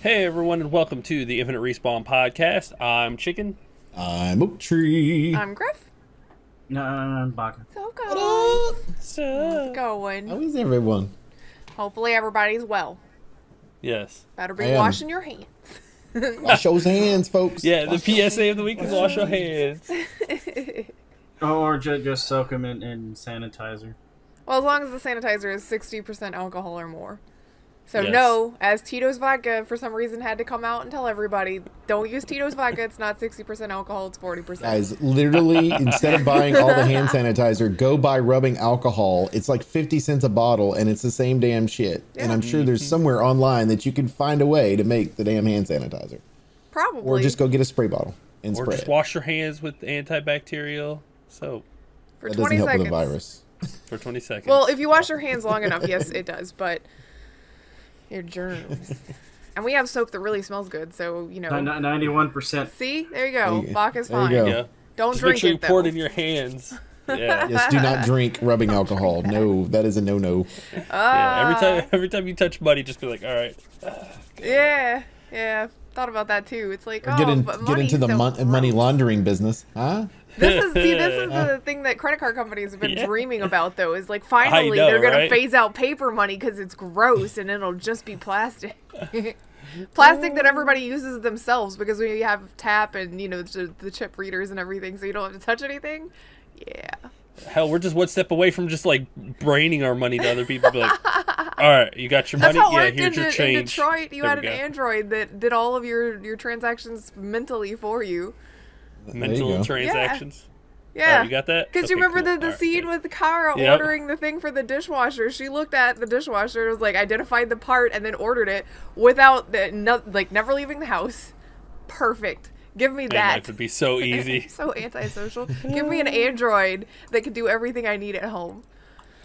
Hey everyone, and welcome to the Infinite Respawn podcast. I'm Chicken. I'm Oak Tree. I'm Grif. No, I'm Baka. So What guys, up? how's it going? How is everyone? Hopefully everybody's well. Yes. Better be washing your hands. Wash those hands, folks. Yeah, the Wash those PSA of the week is wash your hands. Or just soak them in sanitizer. Well, as long as the sanitizer is 60% alcohol or more. So Yes. no, as Tito's Vodka for some reason had to come out and tell everybody, don't use Tito's Vodka, it's not 60% alcohol, it's 40%. Guys, literally, instead of buying all the hand sanitizer, go buy rubbing alcohol. It's like 50 cents a bottle, and it's the same damn shit. Yeah. And I'm sure there's somewhere online that you can find a way to make the damn hand sanitizer. Probably. Or just go get a spray bottle and Or spray just it. wash your hands with antibacterial soap for That 20 doesn't help seconds. with the virus. for 20 seconds. Well, if you wash your hands long enough, yes, it does, but your germs. And we have soap that really smells good, so, you know. 91%. See? There you go. There you- Vodka's there you fine. go. yeah. Don't Just drink make sure you it, though. pour it in your hands. Yeah. Yes, do not drink rubbing alcohol. No, that is a no-no. Yeah. Every time you touch muddy, just be like, all right. Yeah. Thought about that too. It's like, Or but get into the money's so money gross. laundering business, huh? This is the thing that credit card companies have been Yeah. dreaming about, though. Is like finally know, they're gonna right? phase out paper money because it's gross and it'll just be plastic. Plastic that everybody uses themselves because we have tap and the chip readers and everything, so you don't have to touch anything. Yeah. Hell, we're just one step away from just like braining our money to other people. Be like, all right, you got your That's money. how it Yeah, worked here's your in change. Detroit. You There had we an go. android that did all of your transactions mentally for you. Mental go. transactions. Yeah. Oh, you got that? Because you Okay, remember cool. the All right, scene good. with Kara Yep. ordering the thing for the dishwasher. She looked at the dishwasher, was like, identified the part, and then ordered it without never leaving the house. Perfect. Give me Man, that. life would be so easy. So antisocial. Give me an android that can do everything I need at home.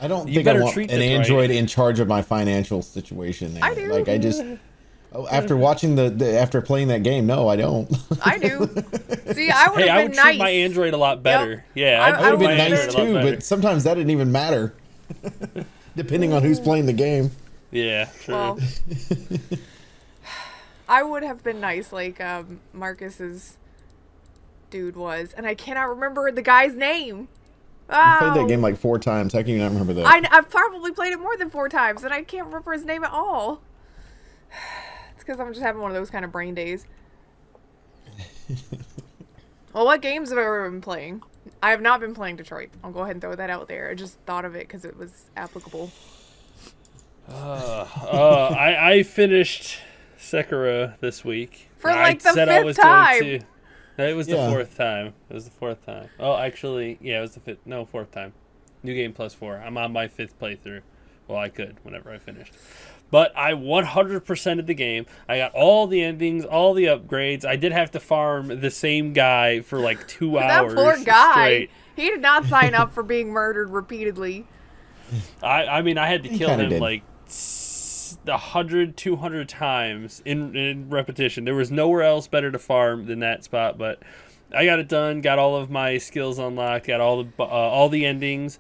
I don't You think I better want treat an this right. Android in charge of my financial situation. I do. Like, I just... after watching after playing that game, no, I don't. I do. See, I would Hey, I have would been nice. treat my Android a lot better. Yeah, I I'd That would have treat been my nice Android a lot too, better. but sometimes that didn't even matter. Depending on who's playing the game. Yeah, true. Well, I would have been nice, like Marcus's dude was, and I cannot remember the guy's name. I played Oh. that game like 4 times. How can you not remember that? I've probably played it more than 4 times, and I can't remember his name at all. It's because I'm just having one of those kind of brain days. Well, what games have I ever been playing? I have not been playing Detroit. I'll go ahead and throw that out there. I just thought of it because it was applicable. I finished Sekiro this week. For, I like, the said I 5th was going time. to. It was the Yeah. 4th time. It was the 4th time. Oh, actually, yeah, it was the 5th. No, 4th time. New game plus 4. I'm on my 5th playthrough. Well, I could whenever I finished. But I 100%ed the game. I got all the endings, all the upgrades. I did have to farm the same guy for like 2 hours. That poor guy. Straight. He did not sign up for being murdered repeatedly. I mean, I had to He kill kinda him did. like 100, 200 times in repetition. There was nowhere else better to farm than that spot, but I got it done. Got all of my skills unlocked. Got all the endings.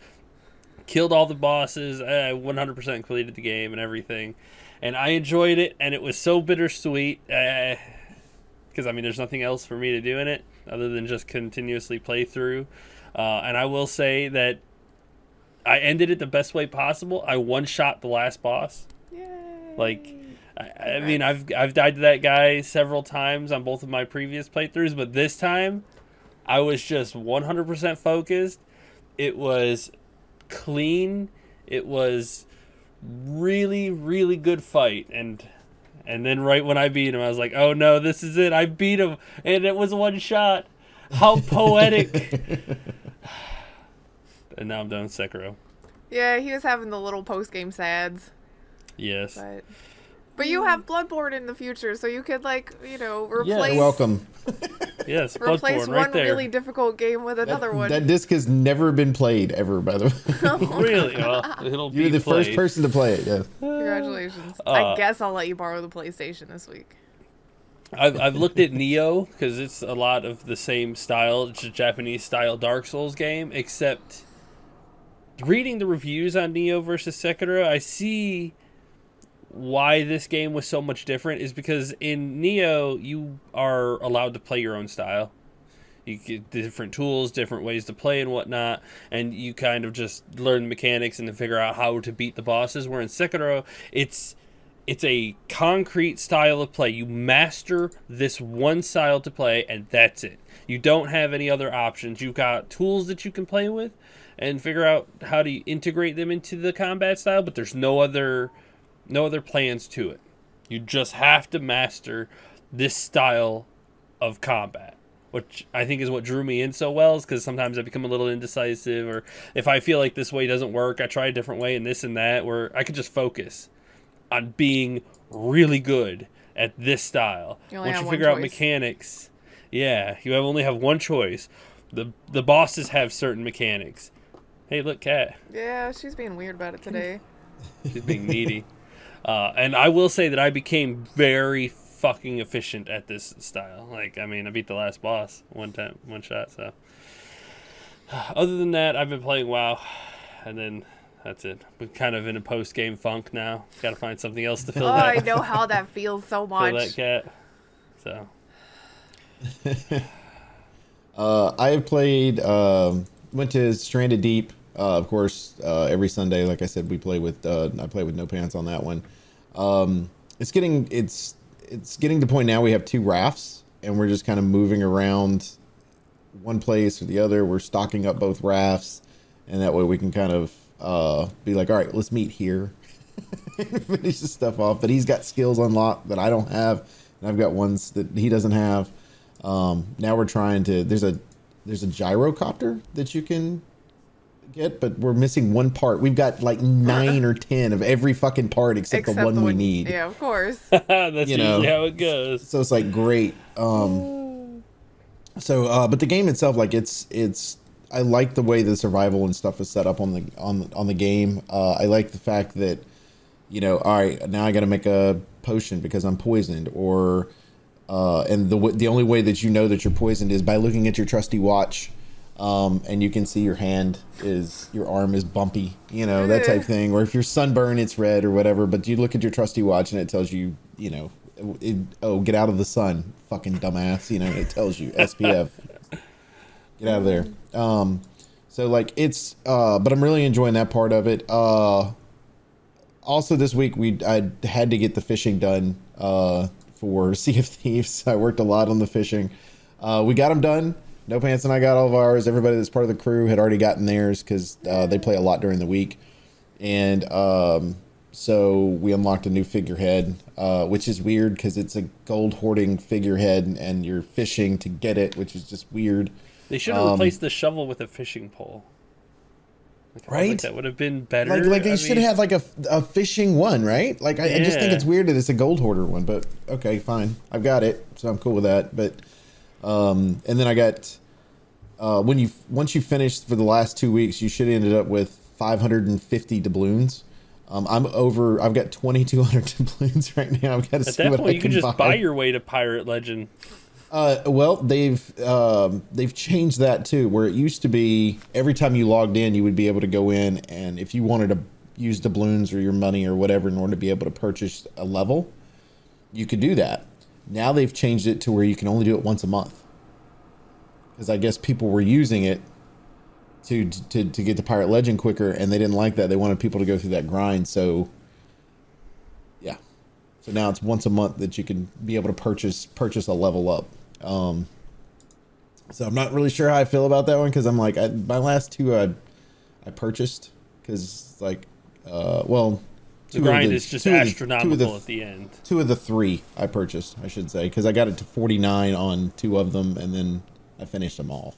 Killed all the bosses. I 100% completed the game and everything, and I enjoyed it. And it was so bittersweet because I mean, there's nothing else for me to do in it other than just continuously play through. And I will say that I ended it the best way possible. I one-shot the last boss. Yay. Like, I mean, I've died to that guy several times on both of my previous playthroughs, but this time I was just 100% focused. It was clean. It was really, really good fight, and then right when I beat him, I was like, oh no, this is it. I beat him, and it was one shot. How poetic. And now I'm done with Sekiro. Yeah, he was having the little post-game sads. Yes. But you have Bloodborne in the future, so you could, like, replace, You're welcome. Yes, replace Bloodborne one right there. really difficult game with another one. That disc has never been played ever, by the way. Really? Well, it'll be You're the first played. person to play it, yes. Congratulations. I guess I'll let you borrow the PlayStation this week. I've looked at Neo because it's a lot of the same style. It's a Japanese style Dark Souls game, except reading the reviews on Neo versus Sekiro, I see why this game was so much different is because in Neo you are allowed to play your own style. You get different tools, different ways to play and whatnot, and you kind of just learn the mechanics and then figure out how to beat the bosses. Where in Sekiro, it's a concrete style of play. You master this one style to play, and that's it. You don't have any other options. You've got tools that you can play with and figure out how to integrate them into the combat style, but there's no other plans to it. You just have to master this style of combat, which I think is what drew me in so well, is because sometimes I become a little indecisive, or if I feel like this way doesn't work, I try a different way and this and that, where I could just focus on being really good at this style. Once you figure out mechanics, yeah, you only have one choice. The bosses have certain mechanics. Hey, look, Kat. Yeah, she's being weird about it today. She's being needy. And I will say that I became very fucking efficient at this style. Like, I mean, I beat the last boss one shot, so. Other than that, I've been playing WoW, and then that's it. We're kind of in a post-game funk now. Got to find something else to fill that. I know how that feels so much. Fill that, Cat. So. I have played, went to Stranded Deep. Of course, every Sunday, like I said, I play with No Pants on that one. It's getting to the point now we have 2 rafts, and we're just kind of moving around one place or the other. We're stocking up both rafts, and that way we can kind of be like, all right, let's meet here. Finish the stuff off. But he's got skills unlocked that I don't have, and I've got ones that he doesn't have. Now we're trying to. There's a gyrocopter that you can get, but we're missing one part. We've got like 9 or 10 of every fucking part except the one we need. Yeah, of course. That's usually how it goes. So it's like great. But the game itself, like it's I like the way the survival and stuff is set up on the game. I like the fact that, all right, now I got to make a potion because I'm poisoned, or and the only way that you know that you're poisoned is by looking at your trusty watch. And you can see your arm is bumpy, that type thing. Or if you're sunburned, it's red or whatever. But you look at your trusty watch and it tells you, get out of the sun, fucking dumbass. It tells you SPF, get out of there. So like it's, but I'm really enjoying that part of it. Also this week I had to get the fishing done for Sea of Thieves. I worked a lot on the fishing. We got them done. No Pants and I got all of ours. Everybody that's part of the crew had already gotten theirs because they play a lot during the week. And so we unlocked a new figurehead, which is weird because it's a gold hoarding figurehead and you're fishing to get it, which is just weird. They should have replaced the shovel with a fishing pole. Right? Like that would have been better. Like they should have had like a fishing one, right? Like I just think it's weird that it's a gold hoarder one, but okay, fine. I've got it, so I'm cool with that. But and then I got once you finish for the last 2 weeks, you should have ended up with 550 doubloons. I've got 2,200 doubloons right now. I've got to see what I can buy. At that point, you could just buy your way to Pirate Legend. Well, they've changed that too, where it used to be every time you logged in, you would be able to go in, and if you wanted to use doubloons or your money or whatever in order to be able to purchase a level, you could do that. Now they've changed it to where you can only do it once a month, because I guess people were using it to get to Pirate Legend quicker, and they didn't like that. They wanted people to go through that grind. So yeah, so now it's once a month that you can be able to purchase a level up. So I'm not really sure how I feel about that one, because I'm like, my last 2 I purchased because like the grind is just astronomical at the end. 2 of the 3 I purchased, I should say, because I got it to 49 on 2 of them, and then I finished them off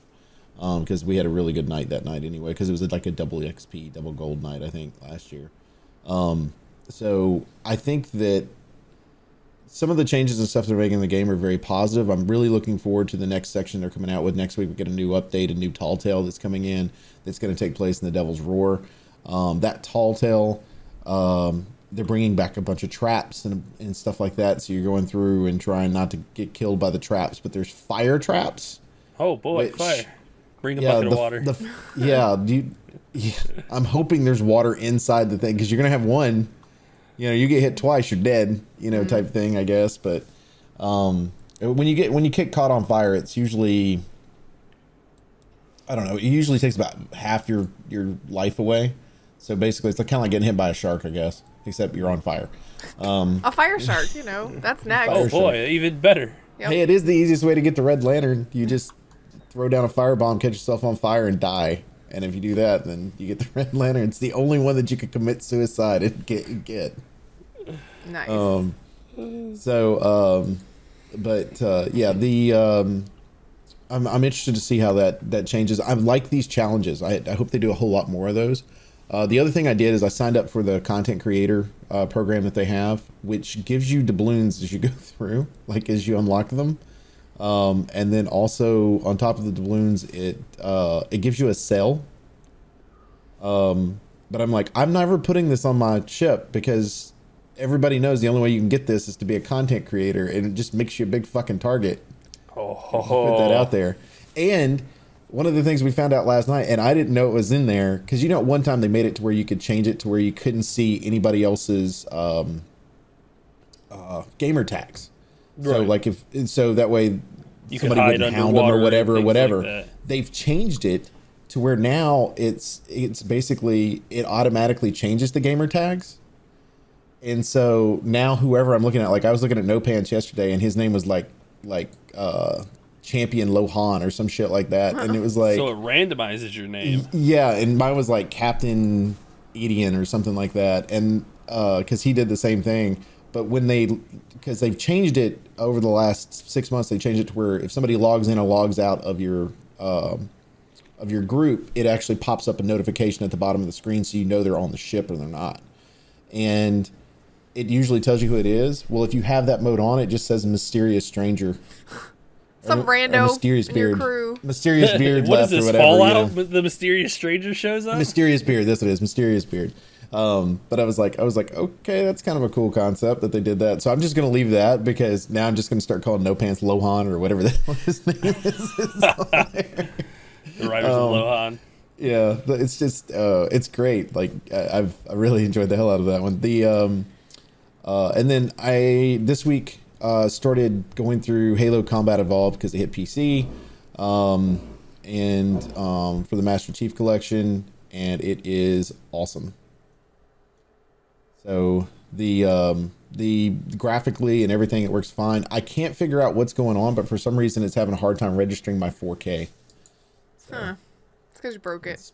because we had a really good night that night anyway, because it was like a double XP, double gold night, I think, last year. So I think that some of the changes and stuff they're making in the game are very positive. I'm really looking forward to the next section they're coming out with next week. We get a new update, a new Tall Tale that's coming in that's going to take place in the Devil's Roar. That Tall Tale, they're bringing back a bunch of traps and stuff like that. So you're going through and trying not to get killed by the traps, but there's fire traps. Oh boy, fire! Bring a bucket of water. I'm hoping there's water inside the thing, because you're gonna have one You know, you get hit twice, you're dead. You know, type thing, I guess. But when you get caught on fire, it's usually, I don't know. It usually takes about half your life away. So basically, it's kind of like getting hit by a shark, I guess, except you're on fire. A fire shark, you know, that's next. Oh boy, even better. Yep. Hey, it is the easiest way to get the red lantern. You just throw down a firebomb, catch yourself on fire, and die. And if you do that, then you get the red lantern. It's the only one that you could commit suicide and get. Nice. I'm interested to see how that changes. I like these challenges. I hope they do a whole lot more of those. The other thing I did is I signed up for the content creator program that they have, which gives you doubloons as you go through, like as you unlock them. And then also on top of the doubloons, it gives you a cell. But I'm like, I'm never putting this on my ship because everybody knows the only way you can get this is to be a content creator, and it just makes you a big fucking target. Put that out there. And one of the things we found out last night, and I didn't know it was in there, because you know at one time they made it to where you could change it to where you couldn't see anybody else's gamer tags. Right. So like so that way you somebody wouldn't hound them or whatever. Like They've changed it to where now it's basically it automatically changes the gamer tags. And so now whoever I'm looking at, like I was looking at No Pants yesterday, and his name was like Champion Lohan or some shit like that, and it was like, so it randomizes your name. Yeah, and mine was like Captain Edian or something like that, and because he did the same thing. But because they've changed it over the last 6 months, they changed it to where if somebody logs in or logs out of your group, it actually pops up a notification at the bottom of the screen, so you know they're on the ship or they're not. And it usually tells you who it is. Well, if you have that mode on, it just says mysterious stranger. Some rando mysterious in beard. your crew. Mysterious beard What left is this, or whatever. Fallout? You know? The mysterious stranger shows up? Mysterious beard, that's what it is. Mysterious beard. But I was like, okay, that's kind of a cool concept that they did that. So I'm just gonna leave that, because now I'm just gonna start calling No Pants Lohan or whatever the hell his name is. The Riders of Lohan. Yeah, it's just it's great. Like I really enjoyed the hell out of that one. And then I this week started going through Halo Combat Evolved because it hit PC, and for the Master Chief Collection, and it is awesome. So the graphically and everything, it works fine. I can't figure out what's going on, but for some reason it's having a hard time registering my 4K. So, It's because you broke it.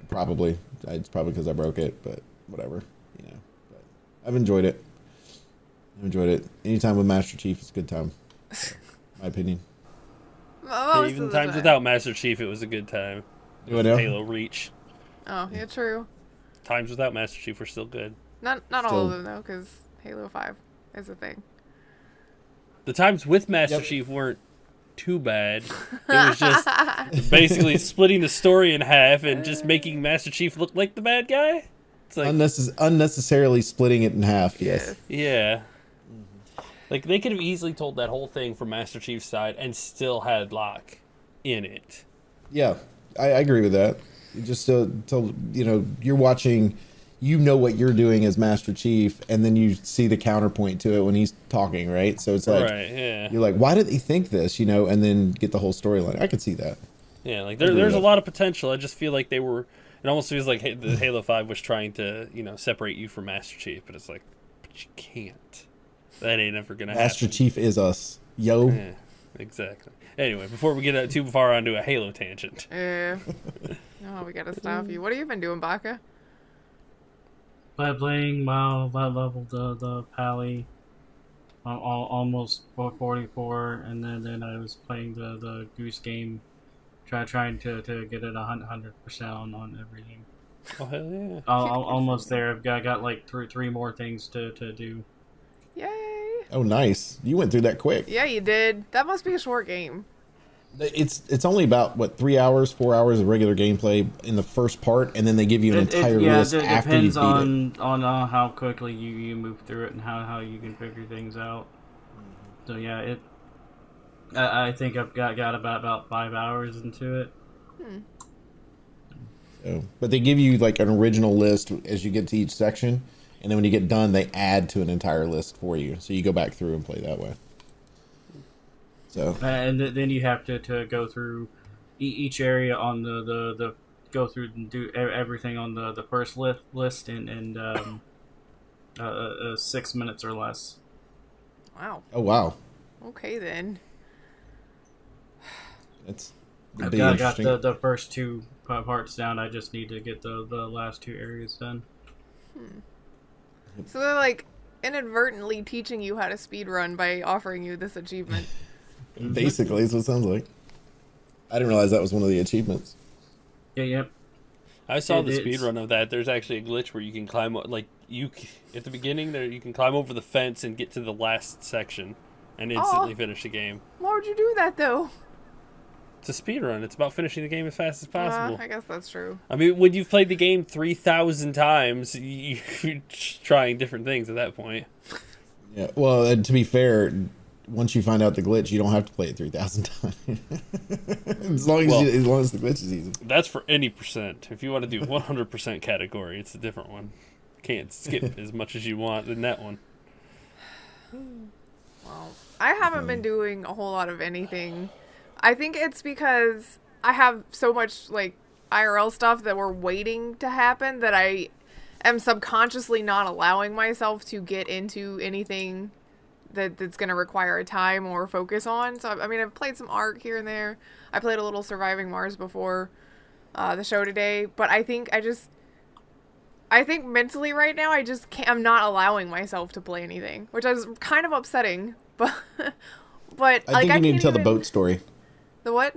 Probably. It's probably because I broke it, but whatever. You know, but I've enjoyed it. Anytime with Master Chief is a good time. My opinion. Even times without Master Chief, it was a good time. It was Halo Reach. Oh, yeah, true. Times without Master Chief were still good. Not all of them, though, because Halo 5 is a thing. The times with Master Chief weren't too bad. It was just basically splitting the story in half and just making Master Chief look like the bad guy. It's like unnecessarily splitting it in half. Yes. Yeah. Like they could have easily told that whole thing from Master Chief's side and still had Locke in it. Yeah, I agree with that. Just till you're watching. You know what you're doing as Master Chief, and then you see the counterpoint to it when he's talking, right? So it's like, you're like, why did they think this, and then get the whole storyline. I could see that. Yeah, like there's a lot of potential. I just feel like it almost feels like the Halo 5 was trying to, separate you from Master Chief, but it's like, but you can't. That ain't ever going to happen. Master Chief is us. Yo. Yeah, exactly. Anyway, before we get too far onto a Halo tangent. No, we got to stop you. What have you been doing, Baka? By playing WoW, I leveled the Pally almost 44, and then I was playing the Goose game, trying to get it 100% on everything. Oh hell yeah! Almost there. I've got like three more things to do. Yay! Oh nice, you went through that quick. Yeah, you did. That must be a short game. It's only about 4 hours of regular gameplay in the first part, and then they give you an entire list after you beat it. On how quickly you move through it and how you can figure things out. So yeah, I think I've got about 5 hours into it. So, but they give you like an original list as you get to each section, and then when you get done, they add to an entire list for you. So you go back through and play that way. So and then you have to go through each area on the go through and do everything on the first list in 6 minutes or less. Wow. oh wow, Okay then. it's I be got interesting. the first two parts down. I just need to get the last two areas done. So they're like inadvertently teaching you how to speedrun by offering you this achievement. Basically, is what it sounds like. I didn't realize that was one of the achievements. Yep. I saw the It's- speed run of that. There's actually a glitch where you can climb, like at the beginning there, you can climb over the fence and get to the last section, and instantly finish the game. Why would you do that though? It's a speed run. It's about finishing the game as fast as possible. I guess that's true. I mean, when you've played the game 3,000 times, you're trying different things at that point. Yeah. Well, to be fair, once you find out the glitch, you don't have to play it 3,000 times. as long as the glitch is easy. That's for any percent. If you want to do 100% category, it's a different one. Can't skip as much as you want in that one. Well, I haven't been doing a whole lot of anything. I think it's because I have so much like IRL stuff that we're waiting to happen that I am subconsciously not allowing myself to get into anything that's going to require a time or focus on. So, I mean, I've played some Ark here and there. I played a little Surviving Mars before the show today, but I think mentally right now, I'm not allowing myself to play anything, which is kind of upsetting, but I think you need to tell the boat story. The what?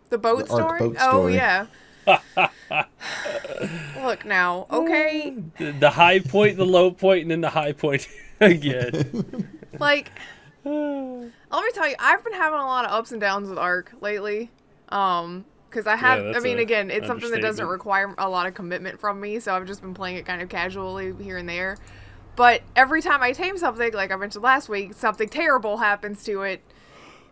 The boat The Ark story? boat Oh, story. yeah. Look now, okay? The high point, the low point, and then the high point again. Like, let me tell you, I've been having a lot of ups and downs with Ark lately. Because I have, that's again, it's something that doesn't understatement. require a lot of commitment from me, so I've just been playing it kind of casually here and there. But every time I tame something, like I mentioned last week, something terrible happens to it,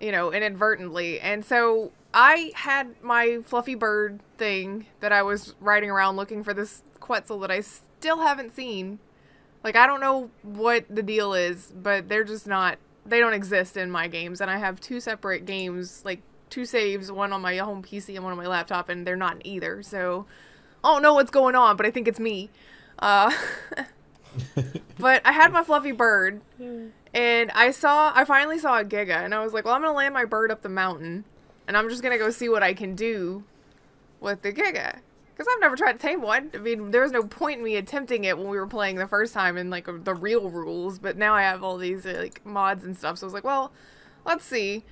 inadvertently. And so I had my fluffy bird thing that I was riding around looking for this Quetzal that I still haven't seen. Like, I don't know what the deal is, but they're just not, they don't exist in my games. And I have two separate games, like 2 saves, one on my home PC and one on my laptop, and they're not in either. So I don't know what's going on, but I think it's me. But I had my fluffy bird, and I finally saw a Giga, and I was like, well, I'm going to land my bird up the mountain, and I'm just going to go see what I can do with the Giga. Because I've never tried to tame one. I mean, there was no point in me attempting it when we were playing the first time in, like, the real rules, but now I have all these, like, mods and stuff, so I was like, well, let's see.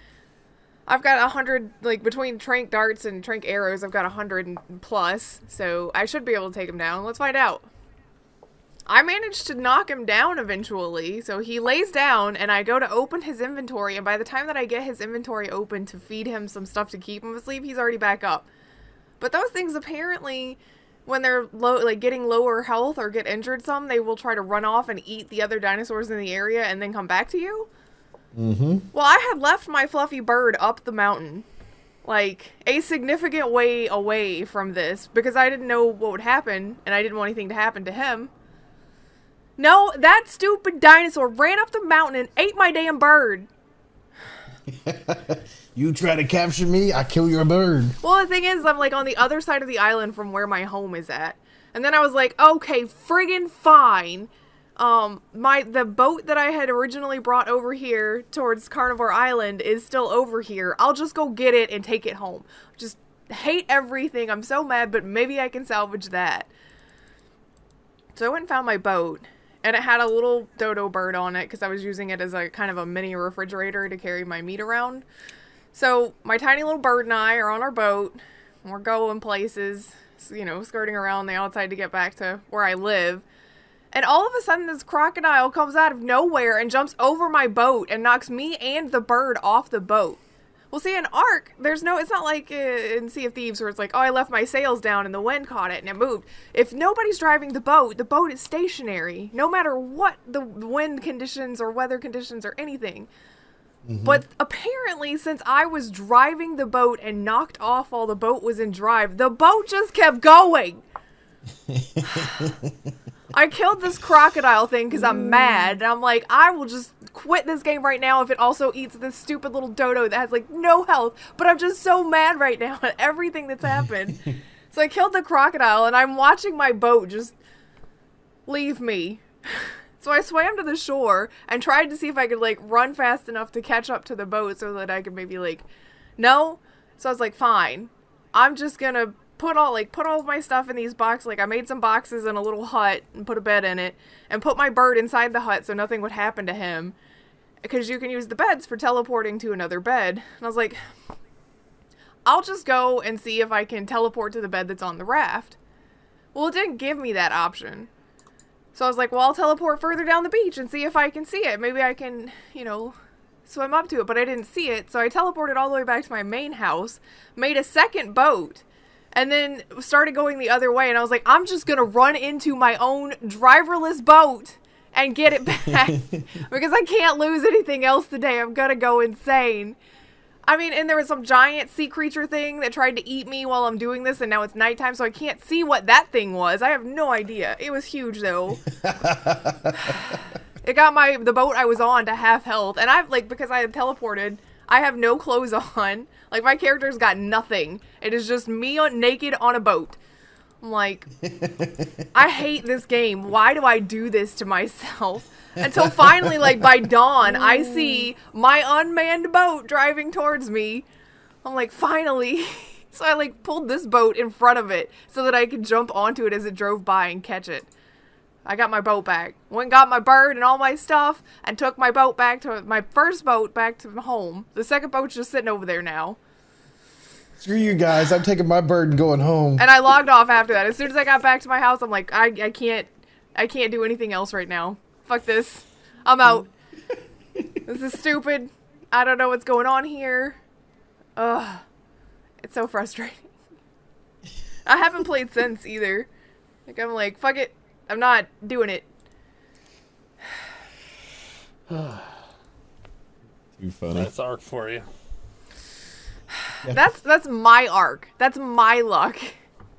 I've got 100, like, between trank darts and trank arrows, I've got 100 plus, so I should be able to take him down. Let's find out. I managed to knock him down eventually, so he lays down, and I go to open his inventory, and by the time that I get his inventory open to feed him some stuff to keep him asleep, he's already back up. But those things apparently, when they're getting lower health or get injured some, they will try to run off and eat the other dinosaurs in the area and then come back to you. Mm-hmm. Well, I had left my fluffy bird up the mountain, like, a significant way away from this, because I didn't know what would happen, and I didn't want anything to happen to him. No, that stupid dinosaur ran up the mountain and ate my damn bird. You try to capture me, I kill your bird. Well, the thing is, I'm, like, on the other side of the island from where my home is at. And then I was like, okay, friggin' fine. The boat that I had originally brought over here towards Carnivore Island is still over here. I'll just go get it and take it home. Just hate everything. I'm so mad, but maybe I can salvage that. So I went and found my boat, and it had a little dodo bird on it because I was using it as a kind of a mini refrigerator to carry my meat around. So my tiny little bird and I are on our boat. We're going places, skirting around the outside to get back to where I live. And all of a sudden, this crocodile comes out of nowhere and jumps over my boat and knocks me and the bird off the boat. Well, see, in Ark, it's not like in Sea of Thieves where it's like, oh, I left my sails down and the wind caught it and it moved. If nobody's driving the boat is stationary, no matter what the wind conditions or weather conditions or anything. Mm-hmm. But apparently, since I was driving the boat and knocked off while the boat was in drive, the boat just kept going. I killed this crocodile thing because I'm mad. And I'm like, I will just quit this game right now if it also eats this stupid little dodo that has, like, no health. But I'm just so mad right now at everything that's happened. So I killed the crocodile, and I'm watching my boat just leave me. So I swam to the shore and tried to see if I could, like, run fast enough to catch up to the boat so that I could maybe, like, no. So I was like, fine. I'm just gonna put all of my stuff in these boxes. Like, I made some boxes in a little hut and put a bed in it and put my bird inside the hut so nothing would happen to him. Because you can use the beds for teleporting to another bed. And I was like, I'll just go and see if I can teleport to the bed that's on the raft. Well, it didn't give me that option. So I was like, well, I'll teleport further down the beach and see if I can see it. Maybe I can, you know, swim up to it. But I didn't see it. So I teleported all the way back to my main house, made a second boat, and then started going the other way. And I was like, I'm just going to run into my own driverless boat and get it back. Because I can't lose anything else today. I'm going to go insane. I mean, and there was some giant sea creature thing that tried to eat me while I'm doing this, and now it's nighttime, so I can't see what that thing was. I have no idea. It was huge, though. It got the boat I was on to half health, and I've, like, because I had teleported, I have no clothes on. Like, my character's got nothing. It is just me naked on a boat. I'm like, I hate this game. Why do I do this to myself? Until finally, like, by dawn, I see my unmanned boat driving towards me. I'm like, finally. So I, like, pulled this boat in front of it so that I could jump onto it as it drove by and catch it. I got my boat back. Went and got my bird and all my stuff and took my boat back to my first boat back to home. The second boat's just sitting over there now. Screw you guys. I'm taking my bird and going home. And I logged off after that. As soon as I got back to my house, I'm like, I can't do anything else right now. Fuck this. I'm out. This is stupid. I don't know what's going on here. Ugh. It's so frustrating. I haven't played since either. Like, I'm like, fuck it. I'm not doing it. Too funny. That's Ark for you. That's my arc. That's my luck.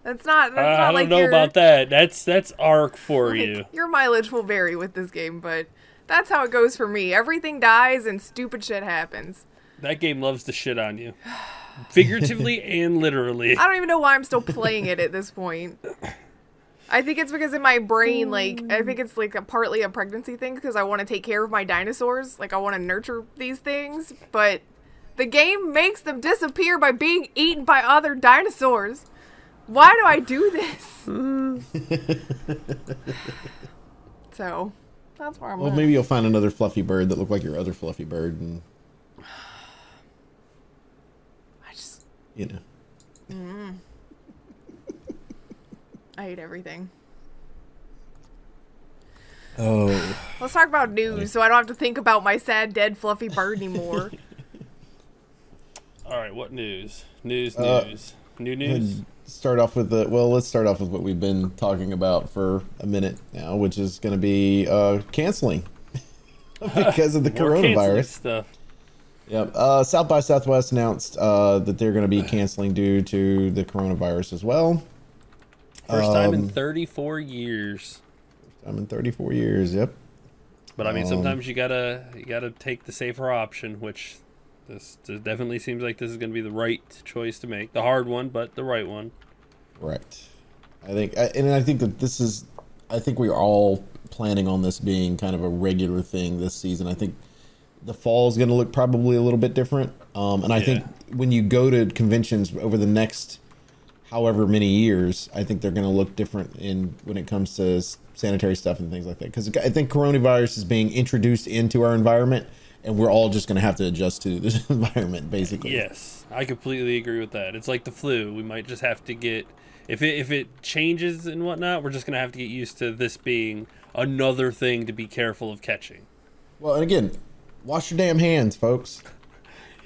That's not I don't like know about that. That's Ark for like, you. Your mileage will vary with this game, but that's how it goes for me. Everything dies and stupid shit happens. That game loves to shit on you. Figuratively and literally. I don't even know why I'm still playing it at this point. I think it's because in my brain, like, I think it's like partly a pregnancy thing because I want to take care of my dinosaurs. Like, I want to nurture these things, but the game makes them disappear by being eaten by other dinosaurs. Why do I do this? So, that's where I'm Well, at. maybe you'll find another fluffy bird that looked like your other fluffy bird, and I just, you know. I hate everything. Oh. Let's talk about news so I don't have to think about my sad, dead, fluffy bird anymore. All right, what news? News. New news? Let's start off with what we've been talking about for a minute now, which is going to be canceling because of the More canceling coronavirus stuff. Yep. South by Southwest announced that they're going to be canceling due to the coronavirus as well. First time in 34 years. I'm in 34 years. Yep. But I mean, sometimes you gotta take the safer option, which this definitely seems like this is gonna be the right choice to make. The hard one, but the right one. Right. I think that I think we're all planning on this being kind of a regular thing this season. I think the fall is going to look probably a little bit different. And I think when you go to conventions over the next however many years, I think they're going to look different when it comes to sanitary stuff and things like that. Because I think coronavirus is being introduced into our environment, and we're all just going to have to adjust to this environment, basically. Yes, I completely agree with that. It's like the flu. We might just have to get, if it changes and whatnot, we're just going to have to get used to this being another thing to be careful of catching. Well, and again, wash your damn hands, folks.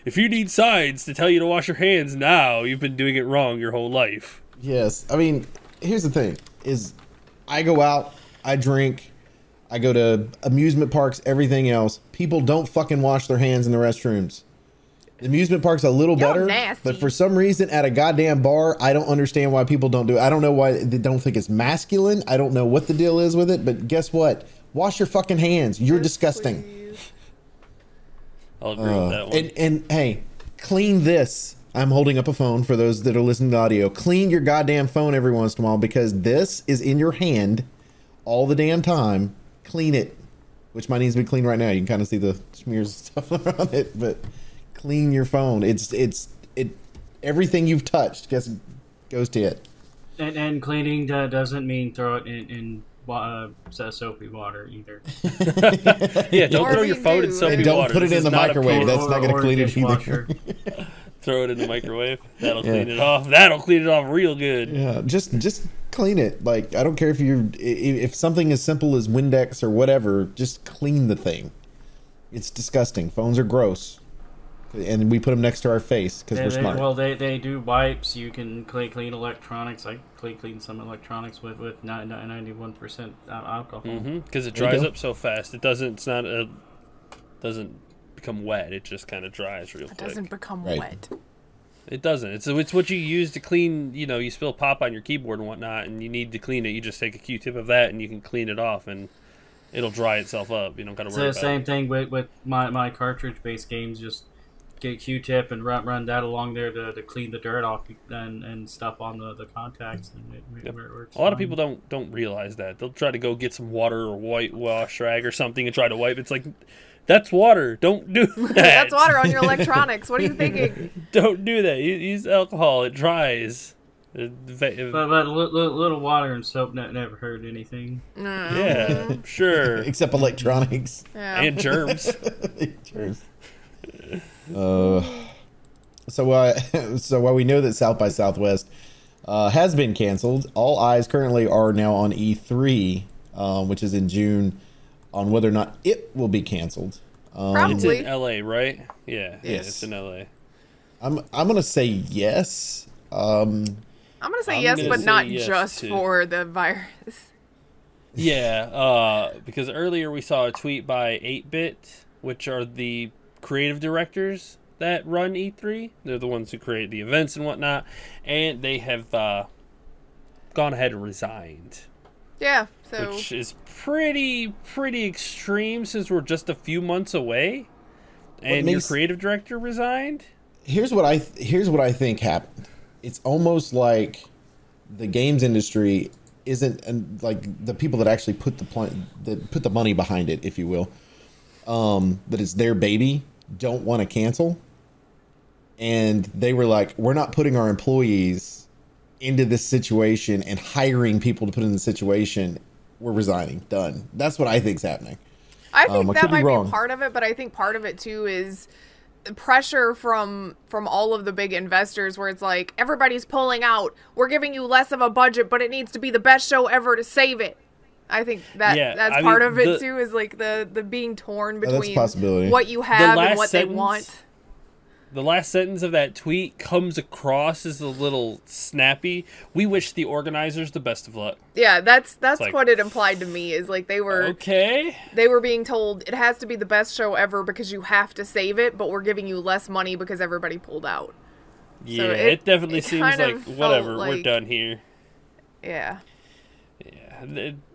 If you need signs to tell you to wash your hands now, you've been doing it wrong your whole life. Yes. I mean, here's the thing, is I go out, I drink, I go to amusement parks, everything else. People don't fucking wash their hands in the restrooms. The amusement park's a little Y'all better, nasty. but for some reason at a goddamn bar, I don't understand why people don't do it. I don't know why they don't think it's masculine. I don't know what the deal is with it, but guess what? Wash your fucking hands. You're disgusting. Please. I'll agree with that one. And hey, clean this. I'm holding up a phone for those that are listening to audio. Clean your goddamn phone every once in a while because this is in your hand all the damn time. Clean it, which mine needs to be clean right now. You can kind of see the smears and stuff around it, but clean your phone. It everything you've touched goes to it. And cleaning doesn't mean throw it in soapy water either. Yeah, don't Or throw if your you phone do, in soapy And don't water. put it This in is the not a microwave. pig. That's not going to clean it dishwasher. either. Throw it in the microwave. That'll clean it off. That'll clean it off real good. Yeah, just clean it. Like I don't care if something as simple as Windex or whatever, just clean the thing. It's disgusting. Phones are gross, and we put them next to our face because we're smart. Well, they do wipes. You can clean electronics. I clean some electronics with 91% alcohol. Because it dries up so fast. It doesn't. It's not a. Doesn't become wet. It just kind of dries real It quick. doesn't become Right. wet. It doesn't. It's what you use to clean. You know, you spill pop on your keyboard and whatnot, and you need to clean it. You just take a Q-tip of that, and you can clean it off, and it'll dry itself up. You don't gotta It's worry the about same it. thing with my cartridge-based games. Just get a Q-tip and run that along there to clean the dirt off and stuff on the contacts. And it works A lot of fine. people don't realize that. They'll try to go get some water or whitewash rag or something and try to wipe. It's like, that's water. Don't do that. That's water on your electronics. What are you thinking? Don't do that. Use alcohol. It dries. But little water and soap never hurt anything. Yeah, sure. Except electronics. Yeah. And germs. Cheers. So while we know that South by Southwest has been canceled, all eyes currently are now on E3, which is in June, on whether or not it will be canceled. It's Probably. in LA, right? Yeah, Yes. it's in LA. I'm gonna say yes. I'm gonna say I'm yes, gonna but say not yes, just too. for the virus. Yeah, because earlier we saw a tweet by 8-Bit, which are the creative directors that run E3. They're the ones who create the events and whatnot, and they have gone ahead and resigned, Yeah. So which is pretty extreme since we're just a few months away, and your makes- creative director resigned. Here's what I think happened. It's almost like the games industry isn't, and like the people that actually put the money behind it, if you will, that it's their baby, don't want to cancel, and they were like, we're not putting our employees into this situation and hiring people to put in the situation. We're resigning. Done. That's what I think's happening. I think I that could be might wrong. be part of it, but I think part of it too is the pressure from all of the big investors where it's like everybody's pulling out. We're giving you less of a budget, but it needs to be the best show ever to save it. I think that's I part mean, of it too, is like the being torn that's a between possibility. what you have last and what sentence- they want. The last sentence of that tweet comes across as a little snappy. We wish the organizers the best of luck. Yeah, that's like- what it implied to me, is like they were Okay. being told it has to be the best show ever because you have to save it, but we're giving you less money because everybody pulled out. Yeah, it- it definitely it seems kind like of felt whatever. We're like- done here. Yeah.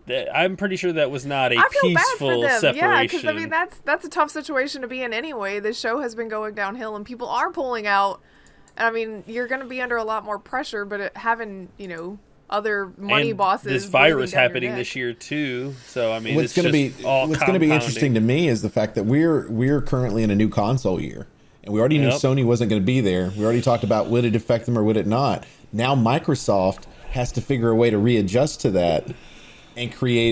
Yeah, I'm pretty sure that was not a I feel bad peaceful for them. separation. Yeah, because I mean that's a tough situation to be in anyway. The show has been going downhill and people are pulling out. And I mean, you're going to be under a lot more pressure, but having other money and bosses. this breathing virus down your happening neck. this year too. So I mean, What's it's going to just be all what's going to be compounding. interesting to me is the fact that we're currently in a new console year, and we already knew Yep. Sony wasn't going to be there. We already talked about would it affect them or would it not. Now Microsoft has to figure a way to readjust to that and create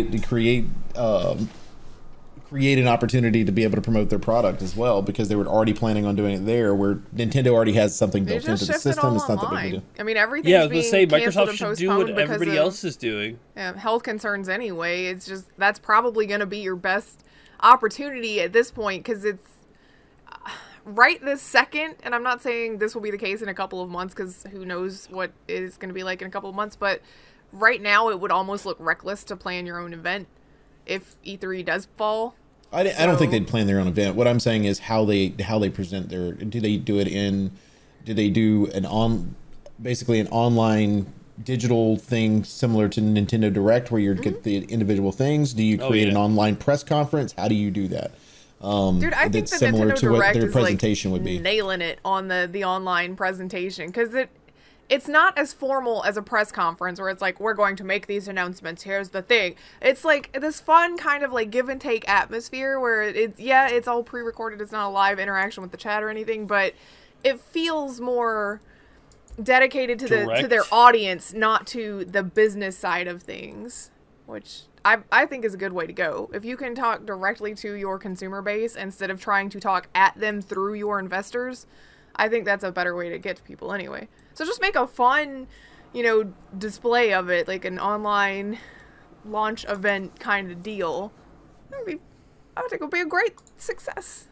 an opportunity to be able to promote their product as well, because they were already planning on doing it there, where Nintendo already has something They built into just the shifted system. all It's not that big a online. deal. I mean, everything's Yeah, I was gonna say being canceled Microsoft and should do postponed what because everybody of else is doing. health concerns anyway. It's just that's probably going to be your best opportunity at this point because it's right this second. And I'm not saying this will be the case in a couple of months because who knows what it's going to be like in a couple of months. But right now, it would almost look reckless to plan your own event if E3 does fall. I don't think they'd plan their own event. What I'm saying is how they present their. Do they do it in? Do they do basically an online digital thing similar to Nintendo Direct where you get the individual things? Do you create an online press conference? How do you do that? Dude, I think the similar Nintendo to what Direct their is presentation would be. Nailing it on the online presentation, because it's not as formal as a press conference where it's like, we're going to make these announcements, here's the thing. It's like this fun kind of like give and take atmosphere where it's all pre-recorded, it's not a live interaction with the chat or anything, but it feels more dedicated to their audience, not to the business side of things, which I think is a good way to go. If you can talk directly to your consumer base instead of trying to talk at them through your investors, I think that's a better way to get to people anyway. So just make a fun, display of it, like an online launch event kind of deal. I think it would be a great success.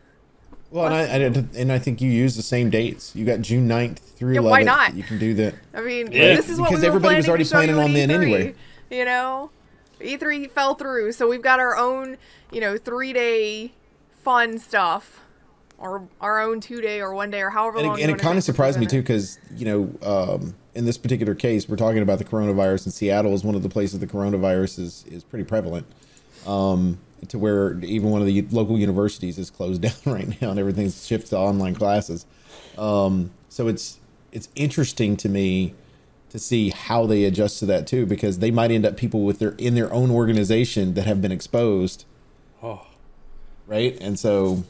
Well, and I think you use the same dates. You got June 9th through 11th. Why not? You can do that. I mean, this is what because we were everybody was already planning on then E3, anyway. E3 fell through, so we've got our own, 3-day fun stuff, or our own 2-day or 1-day or however long. And it kind of surprised me too, because in this particular case, we're talking about the coronavirus, and Seattle is one of the places the coronavirus is pretty prevalent. To where even one of the local universities is closed down right now, and everything's shifted to online classes. So it's interesting to me to see how they adjust to that too, because they might end up people in their own organization that have been exposed. Oh, right, and so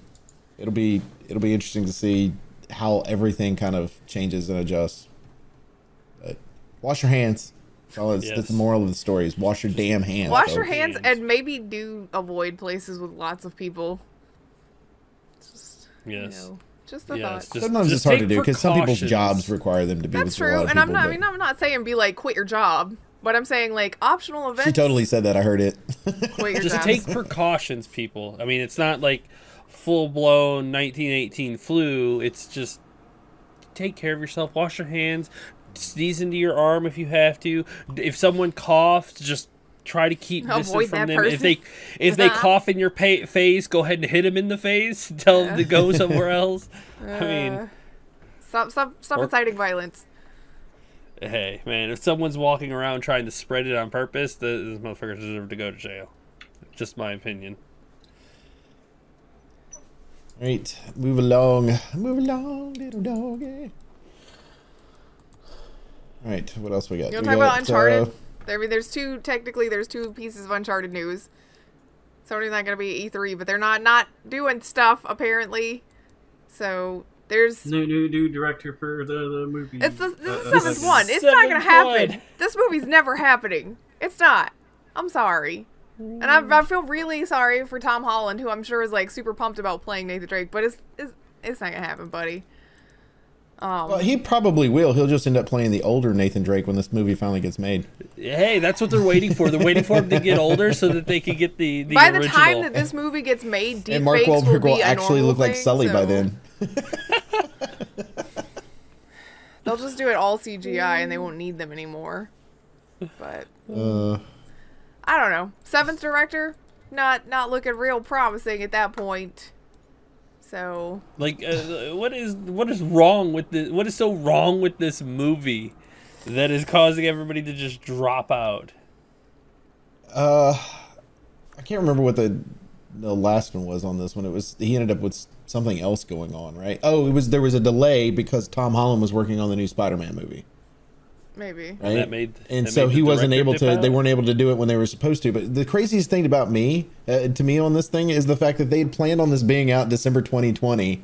it'll be interesting to see how everything kind of changes and adjusts. But wash your hands. That's the moral of the story: is wash your damn hands. Wash your hands and maybe do avoid places with lots of people. Just, just a thought. Sometimes it's hard to do because some people's jobs require them to be. That's true, and I'm not saying be like quit your job, but I'm saying like optional events. She totally said that. I heard it. Quit your just jobs. take precautions, people. I mean, it's not like full blown 1918 flu. It's just take care of yourself. Wash your hands. Sneeze into your arm if you have to. If someone coughs, just try to keep distance from them. Person. If they cough in your face, go ahead and hit them in the face. Tell them to go somewhere else. I mean, stop inciting violence. Hey, man, if someone's walking around trying to spread it on purpose, those motherfuckers deserve to go to jail. Just my opinion. All right, move along, little doggy. All right, what else we got? You want to talk about Uncharted? There's two pieces of Uncharted news. Sony's not going to be at E3, but they're not doing stuff, apparently. So, there's... New director for the movie. This is the seventh one. It's not going to happen. This movie's never happening. It's not. I'm sorry. And I feel really sorry for Tom Holland, who I'm sure is, like, super pumped about playing Nathan Drake, but it's not going to happen, buddy. Well, he probably will. He'll just end up playing the older Nathan Drake when this movie finally gets made. Hey, that's what they're waiting for. They're waiting for him to get older so that they can get the By original. the time that this movie gets made, deepfakes and Mark Wahlberg will actually look like Sully by then. They'll just do it all CGI and they won't need them anymore. But I don't know. Seventh director, not looking real promising at that point. So, like, what is wrong with this? What is so wrong with this movie that is causing everybody to just drop out? I can't remember what the last one was on this one. He ended up with something else going on, right? Oh, there was a delay because Tom Holland was working on the new Spider-Man movie. Maybe. Right? So he wasn't able to. They weren't able to do it when they were supposed to. But the craziest thing about to me on this thing is the fact that they had planned on this being out December 2020,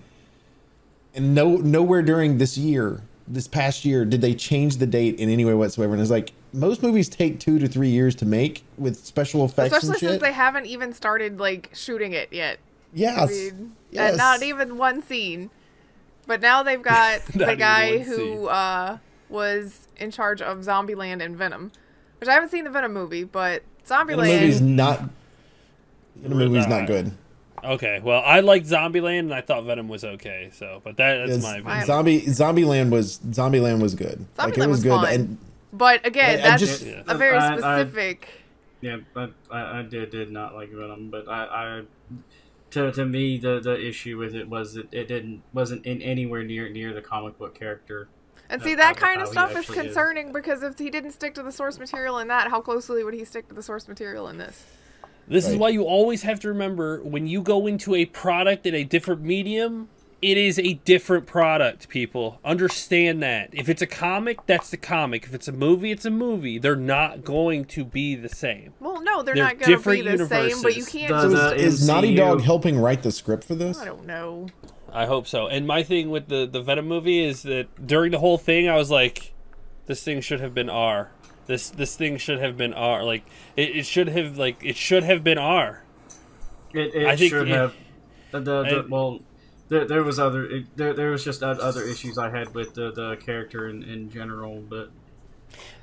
and nowhere during this past year, did they change the date in any way whatsoever. And it's like most movies take 2 to 3 years to make with special effects, especially and shit. Since they haven't even started like shooting it yet. Yes. I mean, not even one scene. But now they've got the guy who was in charge of Zombieland and Venom, which I haven't seen the Venom movie, but Zombieland. The movie's not good. Okay, well, I liked Zombieland and I thought Venom was okay. So, but that's my opinion. Zombieland was good. Zombieland was good, fun. But again, that's a very specific. But I did not like Venom, but to me, the issue with it was that wasn't in anywhere near the comic book character. And see, that kind of how he stuff is actually is. concerning because if he didn't stick to the source material in that, how closely would he stick to the source material in this? This is Right. why you always have to remember, when you go into a product in a different medium, it is a different product, people. Understand that. If it's a comic, that's the comic. If it's a movie, it's a movie. They're not going to be the same. Well, no, they're They're not going to be different the same, but you universes. can't The- just... Is Naughty MCU. Dog helping write the script for this? I don't know. I hope so. And my thing with the Venom movie is that during the whole thing, I was like, this thing should have been R. This thing should have been R. Like, it should have been R. It think should it- have. There was there was just other issues I had with the character in general, but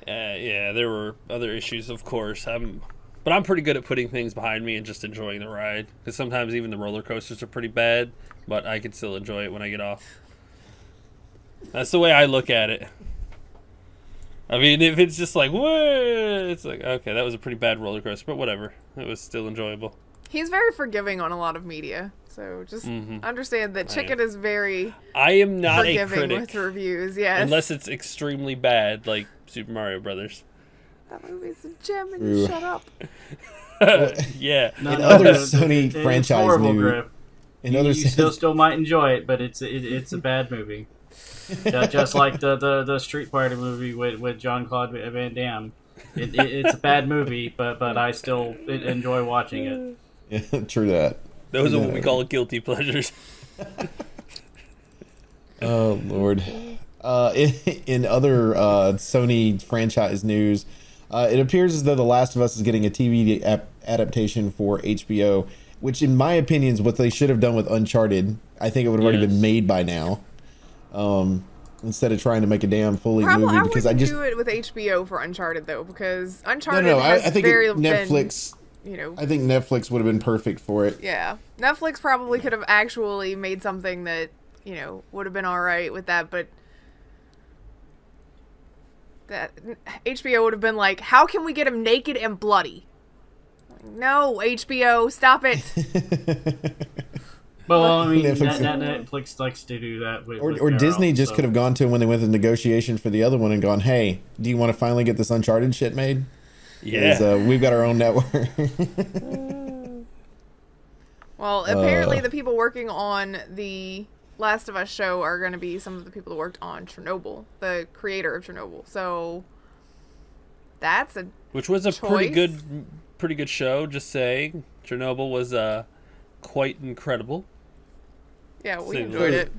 Yeah, there were other issues, of course. But I'm pretty good at putting things behind me and just enjoying the ride. Because sometimes even the roller coasters are pretty bad, but I can still enjoy it when I get off. That's the way I look at it. I mean, if it's just like, whoa, it's like, okay, that was a pretty bad roller coaster, but whatever. It was still enjoyable. He's very forgiving on a lot of media, so just understand that Chicken is very I am not a forgiving critic, with reviews, yes. unless it's extremely bad, like Super Mario Brothers. That movie's a gem and you Ooh. shut up. Yeah. In other it's Sony franchise horrible, news- Grif. In You other still might enjoy it, but it's a bad movie. Just like the Street Fighter movie with Jean-Claude Van Damme. It's a bad movie, but I still enjoy watching it. Yeah, true that. Those are what we call guilty pleasures. Oh Lord. In other Sony franchise news, it appears as though The Last of Us is getting a TV adaptation for HBO, which, in my opinion, is what they should have done with Uncharted. I think it would have already been made by now. Instead of trying to make a damn fully movie, I because wouldn't I just do it with HBO for Uncharted though, because no, Uncharted I has think very Netflix. been, you know, I think Netflix would have been perfect for it. yeah. Netflix probably could have actually made something that, you know, would have been all right with that, but that HBO would have been like, how can we get him naked and bloody? Like, no, HBO, stop it. Well, I mean, Netflix- Netflix likes to do that with Or their Disney own, just so- could have gone to him when they went to negotiation for the other one and gone, "Hey, do you want to finally get this Uncharted shit made? Yeah. 'Cause, we've got our own network." Well, apparently the people working on the Last of Us show are going to be some of the people that worked on Chernobyl, the creator of Chernobyl. So that's a Which was a choice. pretty good show, just saying. Chernobyl was quite incredible. yeah, we So- enjoyed it.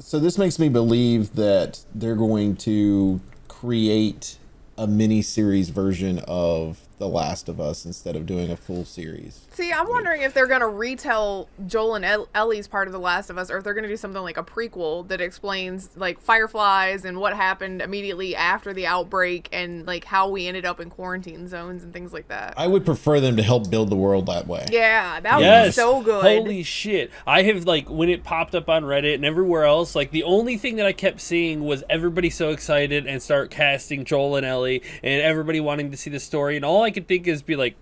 So this makes me believe that they're going to create a mini-series version of The Last of Us instead of doing a full series. See, I'm wondering if they're going to retell Joel and Ellie's part of The Last of Us, or if they're going to do something like a prequel that explains, like, fireflies and what happened immediately after the outbreak and, like, how we ended up in quarantine zones and things like that. I would prefer them to help build the world that way. Yeah, that would be Yes. so good. Holy shit. I have, like, when it popped up on Reddit and everywhere else, like, the only thing that I kept seeing was everybody so excited and start casting Joel and Ellie and everybody wanting to see the story. And all I could think is be like,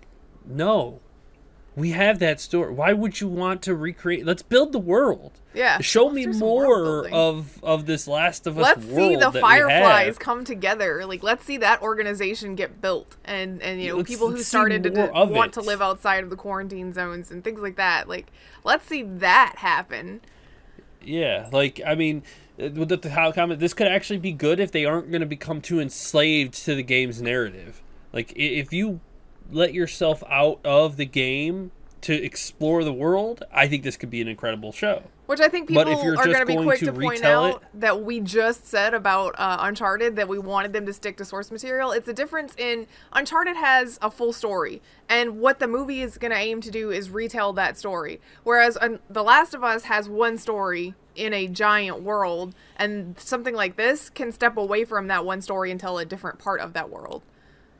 no, we have that story. Why would you want to recreate? Let's build the world. Yeah. Show let's me do some world more building. of this Last of Us Let's world see the that we fireflies have. come together. Like, let's see that organization get built, and you know, Let's- people who let's see started to more of want it. to live outside of the quarantine zones and things like that. Like, let's see that happen. Yeah, like, I mean, with the how comment, this could actually be good if they aren't going to become too enslaved to the game's narrative. Like, if you let yourself out of the game to explore the world, I think this could be an incredible show. Which I think people But if you're are just going to be going quick to to point retell out that we just said about Uncharted that we wanted them to stick to source material. It's a difference in Uncharted has a full story, and what the movie is going to aim to do is retell that story. Whereas The Last of Us has one story in a giant world, and something like this can step away from that one story and tell a different part of that world.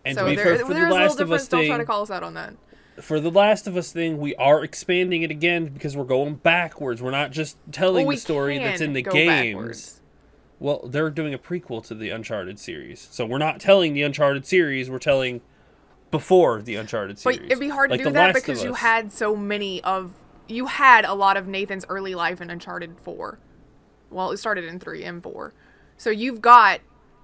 And So to be there's fair, a for the little Last of difference. Us Don't try thing, to call us out on that. for the Last of Us thing, we are expanding it again because we're going backwards. We're not just telling Well, the story that's in the go games. backwards. Well, they're doing a prequel to the Uncharted series. So we're not telling the Uncharted series, we're telling before the Uncharted But series. it'd be hard to Like do The that Last because of you Us. had so many of you had a lot of Nathan's early life in Uncharted 4. Well, it started in 3 and 4. So you've got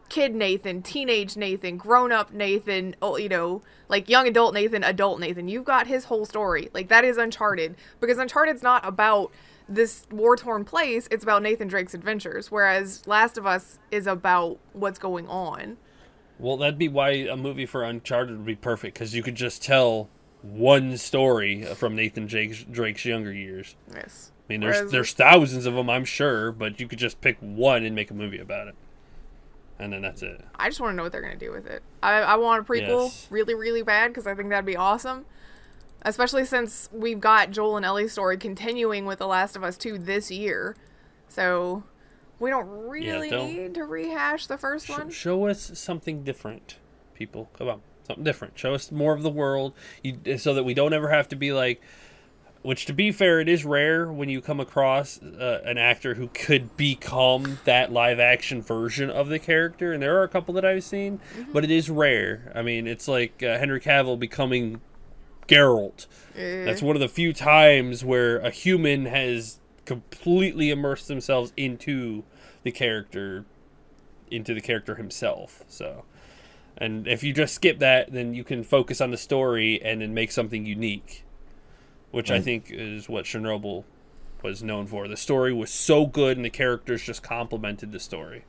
kid Nathan, teenage Nathan, grown-up Nathan, you know, like young adult Nathan, adult Nathan. You've got his whole story. Like, that is Uncharted. Because Uncharted's not about this war-torn place. It's about Nathan Drake's adventures. Whereas Last of Us is about what's going on. Well, that'd be why a movie for Uncharted would be perfect. Because you could just tell one story from Nathan Drake's younger years. Yes. I mean, there's thousands of them, I'm sure. But you could just pick one and make a movie about it. And then that's it. I just want to know what they're going to do with it. I want a prequel really, really bad because I think that'd be awesome. Especially since we've got Joel and Ellie's story continuing with The Last of Us 2 this year. So we don't really need to rehash the first one. Show us something different, people. Come on. Something different. Show us more of the world so that we don't ever have to be like... Which, to be fair, it is rare when you come across an actor who could become that live-action version of the character. And there are a couple that I've seen, but it is rare. I mean, it's like Henry Cavill becoming Geralt. That's one of the few times where a human has completely immersed themselves into the character himself. So, and if you just skip that, then you can focus on the story and then make something unique. Which I think is what Chernobyl was known for. The story was so good, and the characters just complemented the story.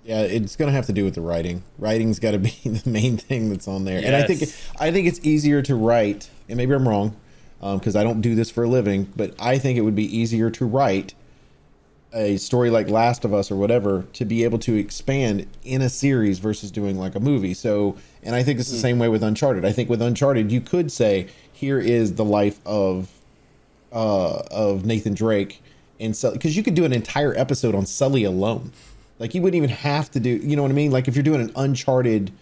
Yeah, it's going to have to do with the writing. Writing's got to be the main thing that's on there. Yes. And I think it's easier to write, and maybe I'm wrong, because I don't do this for a living, but I think it would be easier to write a story like Last of Us or whatever to be able to expand in a series versus doing like a movie. So, and I think it's the same way with Uncharted. I think with Uncharted, you could say, here is the life of Nathan Drake, and so because you could do an entire episode on Sully alone. Like, you wouldn't even have to do, you know what I mean? Like, if you're doing an Uncharted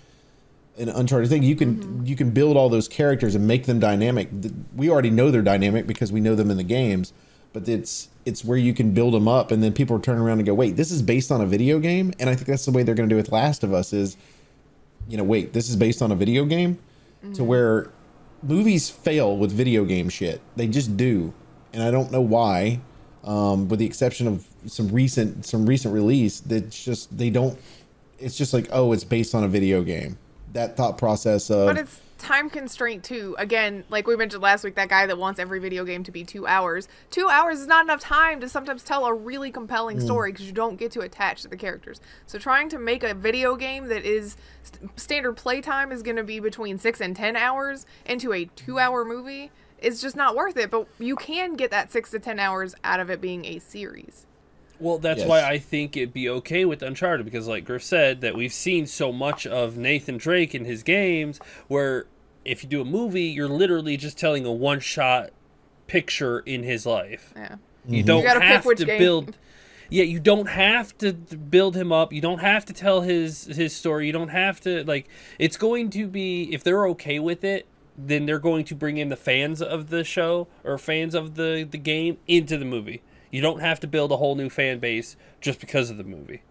thing, you can build all those characters and make them dynamic. We already know they're dynamic because we know them in the games, but it's where you can build them up, and then people turn around and go, wait, this is based on a video game? And I think that's the way they're going to do with Last of Us is, you know, wait, this is based on a video game? To where movies fail with video game shit. They just do. And I don't know why, with the exception of some recent release, that's just, it's just like, oh, it's based on a video game. That thought process of... But it's time constraint too. Again, like we mentioned last week, that guy that wants every video game to be 2 hours. 2 hours is not enough time to sometimes tell a really compelling story because you don't get to attach to the characters. So trying to make a video game that is standard playtime is going to be between 6 and 10 hours into a 2-hour movie is just not worth it. But you can get that 6 to 10 hours out of it being a series. Well, that's why I think it'd be okay with Uncharted, because like Grif said, that we've seen so much of Nathan Drake in his games where if you do a movie, you're literally just telling a one-shot picture in his life. Yeah. You don't have to game. build... Yeah, you don't have to build him up. You don't have to tell his story. You don't have to... Like, it's going to be... If they're okay with it, then they're going to bring in the fans of the show or fans of the game into the movie. You don't have to build a whole new fan base just because of the movie.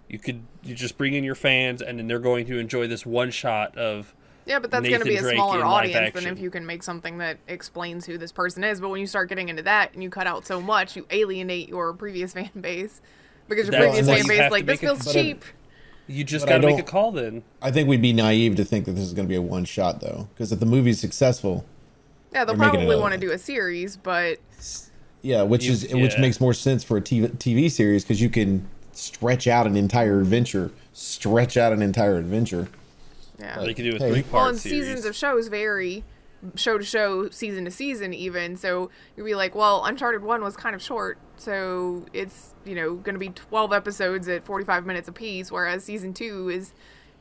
You just bring in your fans, and then they're going to enjoy this one shot of Yeah, but that's going to be a Drake smaller audience action. than if you can make something that explains who this person is. But when you start getting into that and you cut out so much, you alienate your previous fan base because your previous fan base like, this feels cheap. You just got to make a call then. I think we'd be naive to think that this is going to be a one shot though, because if the movie's successful, yeah, they'll probably want to do a series, but yeah, which makes more sense for a TV series because you can stretch out an entire adventure. Yeah, they could do a 3-part series. Seasons of shows vary, show to show, season to season, even. So you'd be like, well, Uncharted 1 was kind of short, so it's going to be 12 episodes at 45 minutes apiece, whereas season 2 is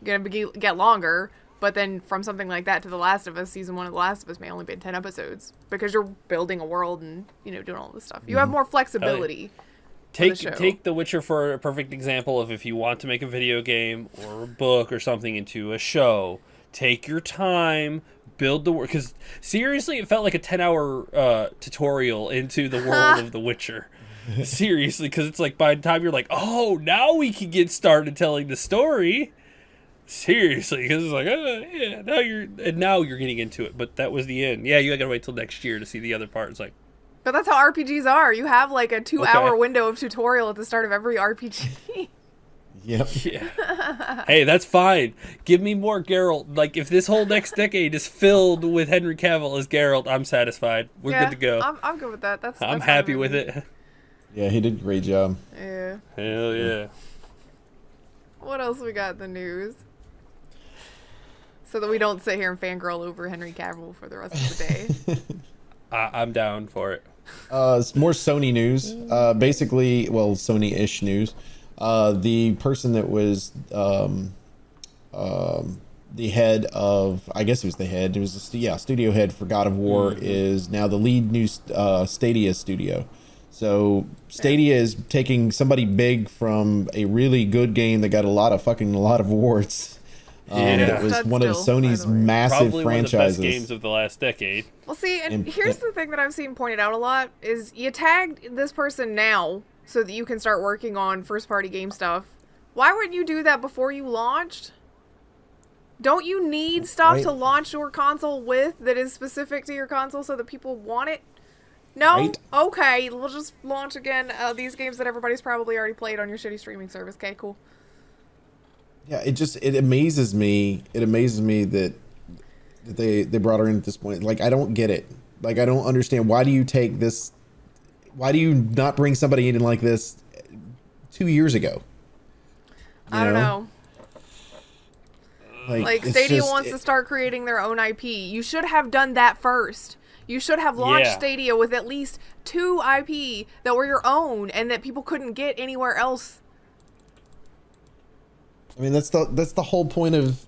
going to get longer. But then from something like that to The Last of Us, season 1 of The Last of Us may only be 10 episodes because you're building a world and doing all this stuff. You have more flexibility. Take The Witcher for a perfect example of if you want to make a video game or a book or something into a show. Take your time, build the world. Because seriously, it felt like a 10-hour tutorial into the world of The Witcher. Seriously, because it's like by the time you're like, oh, now we can get started telling the story. Seriously, because it's like, yeah, now you're getting into it, but that was the end. Yeah, you gotta wait till next year to see the other part. It's like, But that's how RPGs are. You have like a 2-hour window of tutorial at the start of every RPG. Yep. yeah. Hey, that's fine. Give me more Geralt. Like, if this whole next decade is filled with Henry Cavill as Geralt, I'm satisfied. We're good to go. I'm good with that. I'm happy with it. Yeah, he did a great job. Yeah. Hell yeah. What else we got in the news? So that we don't sit here and fangirl over Henry Cavill for the rest of the day. I'm down for it. It's more Sony news. Basically, well, Sony-ish news. The person that was the head of, I guess it was the head, it was studio head for God of War, is now the lead new Stadia studio. So Stadia is taking somebody big from a really good game that got a lot of awards. It was one of Sony's massive Probably franchises. One of the best games of the last decade. Well, see, and here's the thing that I've seen pointed out a lot is you tagged this person now so that you can start working on first-party game stuff. Why wouldn't you do that before you launched? Don't you need stuff to launch your console with that is specific to your console so that people want it? No? Right. Okay, we'll just launch again these games that everybody's probably already played on your shitty streaming service. Okay, cool. Yeah, it amazes me. It amazes me that they brought her in at this point. Like, I don't get it. Like, I don't understand. Why do you take this? Why do you not bring somebody in like this 2 years ago? I don't know. Like Stadia wants to start creating their own IP. You should have done that first. You should have launched Stadia with at least 2 IP that were your own and that people couldn't get anywhere else. I mean, that's the whole point of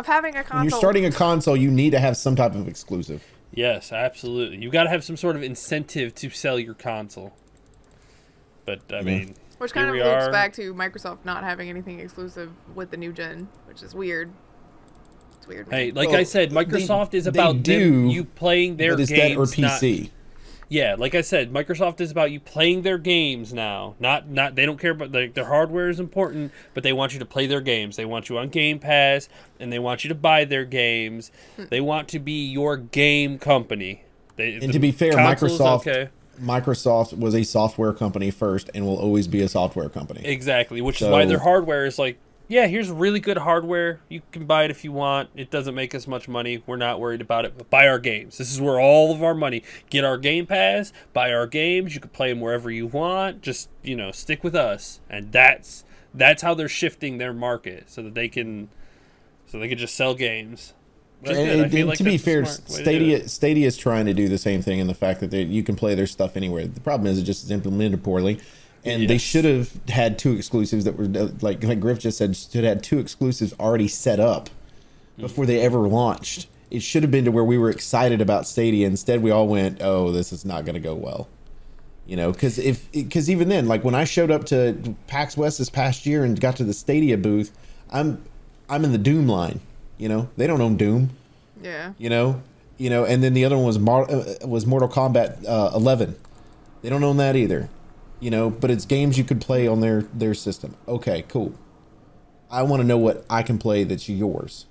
having a console. When you're starting a console, you need to have some type of exclusive. Yes, absolutely. You got to have some sort of incentive to sell your console. But I mean, which kind of loops back to Microsoft not having anything exclusive with the new gen, which is weird. It's weird. Hey, like I said, Microsoft is about you playing their games, that or PC. Yeah, like I said, Microsoft is about you playing their games now. Not they don't care about their hardware is important, but they want you to play their games. They want you on Game Pass, and they want you to buy their games. They want to be your game company. And to be fair, Microsoft was a software company first and will always be a software company. Exactly, which is why their hardware is like, yeah, here's really good hardware. You can buy it if you want. It doesn't make us much money. We're not worried about it. But buy our games. This is where all of our money. Get our Game Pass. Buy our games. You can play them wherever you want. Just, stick with us. And that's how they're shifting their market so that they can just sell games. To be fair, Stadia is trying to do the same thing in the fact that you can play their stuff anywhere. The problem is it just is implemented poorly. And they should have had 2 exclusives that were, like Grif just said, should have had 2 exclusives already set up before they ever launched. It should have been to where we were excited about Stadia. Instead, we all went, "Oh, this is not going to go well." Because even then, like when I showed up to PAX West this past year and got to the Stadia booth, I'm in the Doom line. They don't own Doom. Yeah. And then the other one was Mortal Kombat 11. They don't own that either. But it's games you could play on their system. Okay, cool. I want to know what I can play that's yours.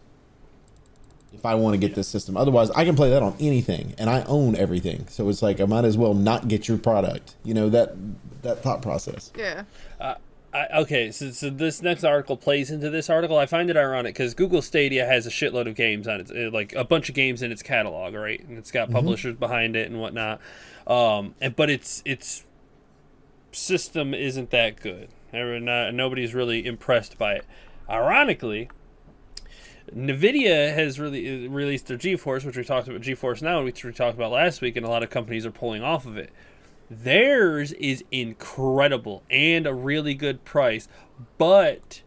If I want to get this system. Otherwise, I can play that on anything, and I own everything. So it's like I might as well not get your product. That thought process. Yeah. Okay, so this next article plays into this article. I find it ironic because Google Stadia has a shitload of games on it, like a bunch of games in its catalog, right? And it's got publishers behind it and whatnot. But it's system isn't that good. Nobody's really impressed by it. Ironically, Nvidia has really released their GeForce, which we talked about GeForce Now, which we talked about last week, and a lot of companies are pulling off of it. Theirs is incredible and a really good price, but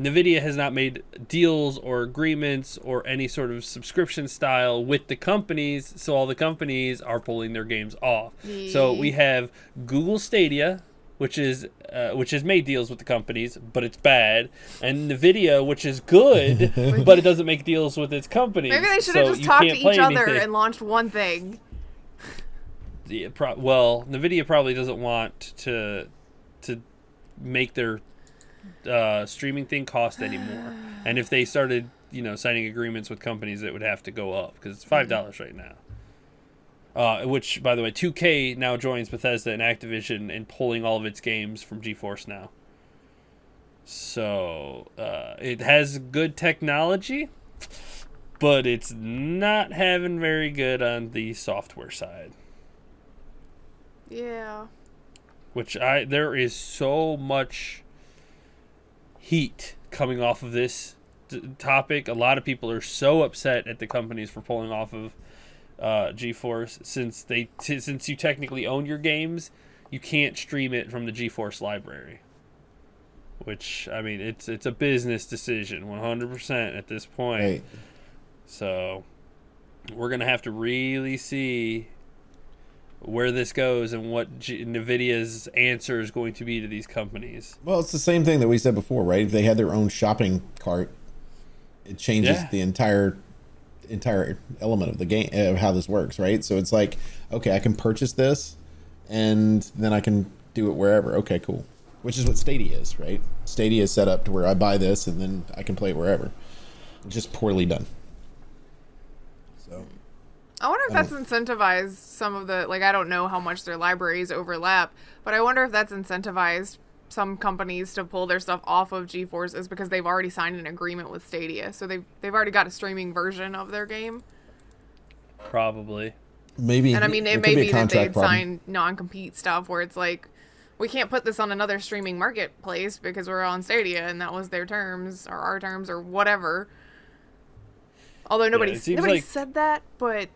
Nvidia has not made deals or agreements or any sort of subscription style with the companies, so all the companies are pulling their games off. So we have Google Stadia, which has made deals with the companies, but it's bad, and Nvidia, which is good, but it doesn't make deals with its companies. Maybe they should have just talked to each other and launched one thing. Well, Nvidia probably doesn't want to make their streaming thing cost anymore. And if they started, signing agreements with companies, it would have to go up because it's $5 right now. Which, by the way, 2K now joins Bethesda and Activision in pulling all of its games from GeForce now. So it has good technology, but it's not having very good on the software side. Yeah. There is so much heat coming off of this topic. A lot of people are so upset at the companies for pulling off of GeForce since you technically own your games, you can't stream it from the GeForce library. Which, I mean, it's a business decision, 100% at this point. Right. So we're gonna have to really see where this goes and what Nvidia's answer is going to be to these companies. Well, it's the same thing that we said before, right? If they had their own shopping cart, it changes the entire element of the game, of how this works, right? So it's like, okay, I can purchase this, and then I can do it wherever. Okay, cool. Which is what Stadia is, right? Stadia is set up to where I buy this, and then I can play it wherever. It's just poorly done. So I wonder if that's incentivized some of the, I don't know how much their libraries overlap, but I wonder if that's incentivized some companies to pull their stuff off of GeForce is because they've already signed an agreement with Stadia. So they've already got a streaming version of their game. Probably. Maybe. And I mean, it may be that they'd sign non-compete stuff where it's like, we can't put this on another streaming marketplace because we're on Stadia and that was their terms or our terms or whatever. Although nobody said that, but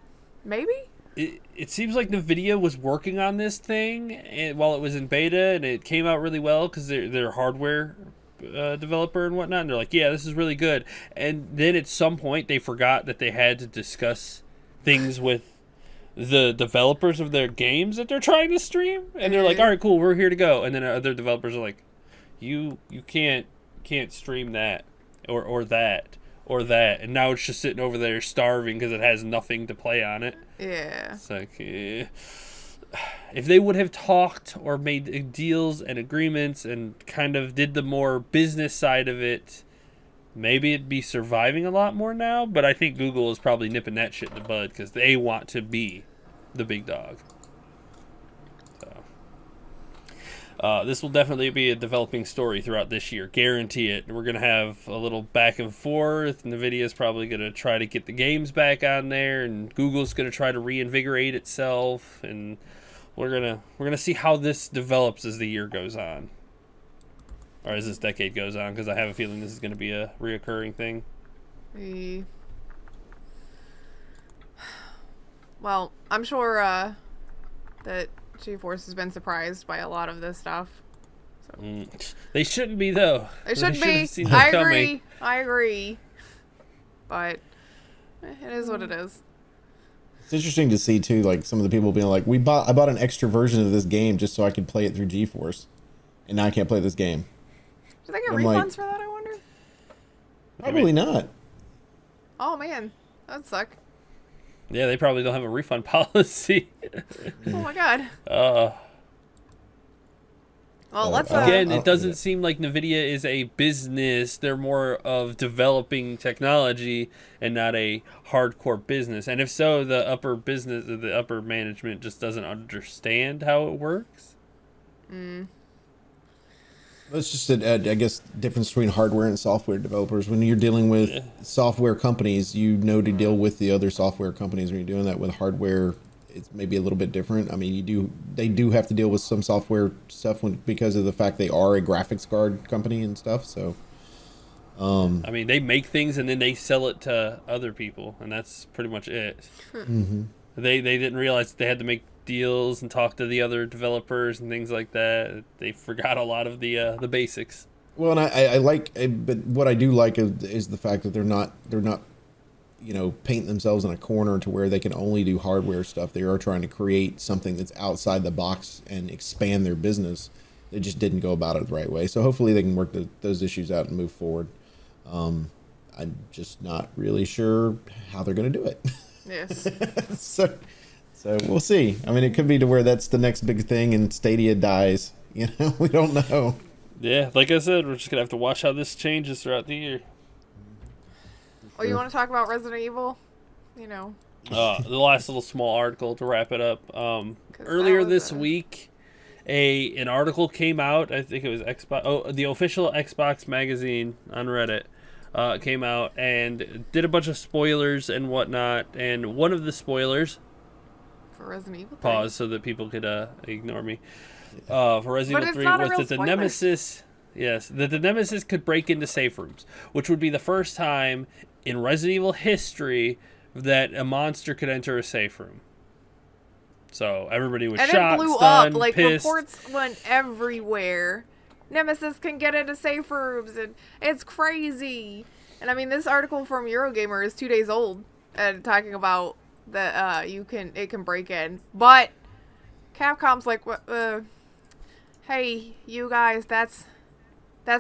maybe? It seems like Nvidia was working on this thing while it was in beta, and it came out really well because they're a hardware developer and whatnot, and they're like, yeah, this is really good. And then at some point they forgot that they had to discuss things with the developers of their games that they're trying to stream, and they're like, all right, cool, we're here to go. And then other developers are like, you can't stream that or that or that, and now it's just sitting over there starving because it has nothing to play on it. Yeah. It's like, if they would have talked or made deals and agreements and kind of did the more business side of it, maybe it'd be surviving a lot more now. But I think Google is probably nipping that shit in the bud because they want to be the big dog. This will definitely be a developing story throughout this year. Guarantee it. We're going to have a little back and forth. Nvidia's probably going to try to get the games back on there, and Google's going to try to reinvigorate itself, and we're going to see how this develops as the year goes on. Or as this decade goes on, because I have a feeling this is going to be a reoccurring thing. Well, I'm sure that GeForce has been surprised by a lot of this stuff. So. They shouldn't be, though. They shouldn't be. I agree. But it is what it is. It's interesting to see, too, like some of the people being like, I bought an extra version of this game just so I could play it through GeForce, and now I can't play this game. Do they get refunds for that, I wonder? Probably not. Oh, man. That'd suck. Yeah, they probably don't have a refund policy. Oh my god. Well, let's again, it doesn't seem like Nvidia is a business. They're more of developing technology and not a hardcore business. And if so, the upper management just doesn't understand how it works. That's just I guess difference between hardware and software developers. When you're dealing with software companies, you know to deal with the other software companies. When you're doing that with hardware, it's maybe a little bit different. I mean, they do have to deal with some software stuff because of the fact they are a graphics card company and stuff. So, I mean, they make things and then they sell it to other people, and that's pretty much it. Mm-hmm. They didn't realize that they had to make deals and talk to the other developers and things like that. They forgot a lot of the basics. Well, and I like, but what I do like is the fact that they're not painting themselves in a corner to where they can only do hardware stuff. They are trying to create something that's outside the box and expand their business. They just didn't go about it the right way. So hopefully they can work those issues out and move forward. I'm just not really sure how they're going to do it. Yes. So we'll see. I mean, it could be to where that's the next big thing and Stadia dies. We don't know. Yeah, like I said, we're just gonna have to watch how this changes throughout the year. Oh, you want to talk about Resident Evil? You know. The last little small article to wrap it up. 'Cause Earlier that was this week, an article came out. I think it was Xbox. Oh, the official Xbox magazine on Reddit came out and did a bunch of spoilers and whatnot. And one of the spoilers, for Resident Evil 3. pause so that people could ignore me. For Resident Evil 3 not a was real that the spoiler. Nemesis, yes, that the Nemesis could break into safe rooms, which would be the first time in Resident Evil history that a monster could enter a safe room. So everybody was And shocked, it blew stunned, up. Like, pissed. reports went everywhere. Nemesis can get into safe rooms, and it's crazy. And I mean, this article from Eurogamer is 2 days old, and talking about that it can break in. But Capcom's like, hey, you guys, that's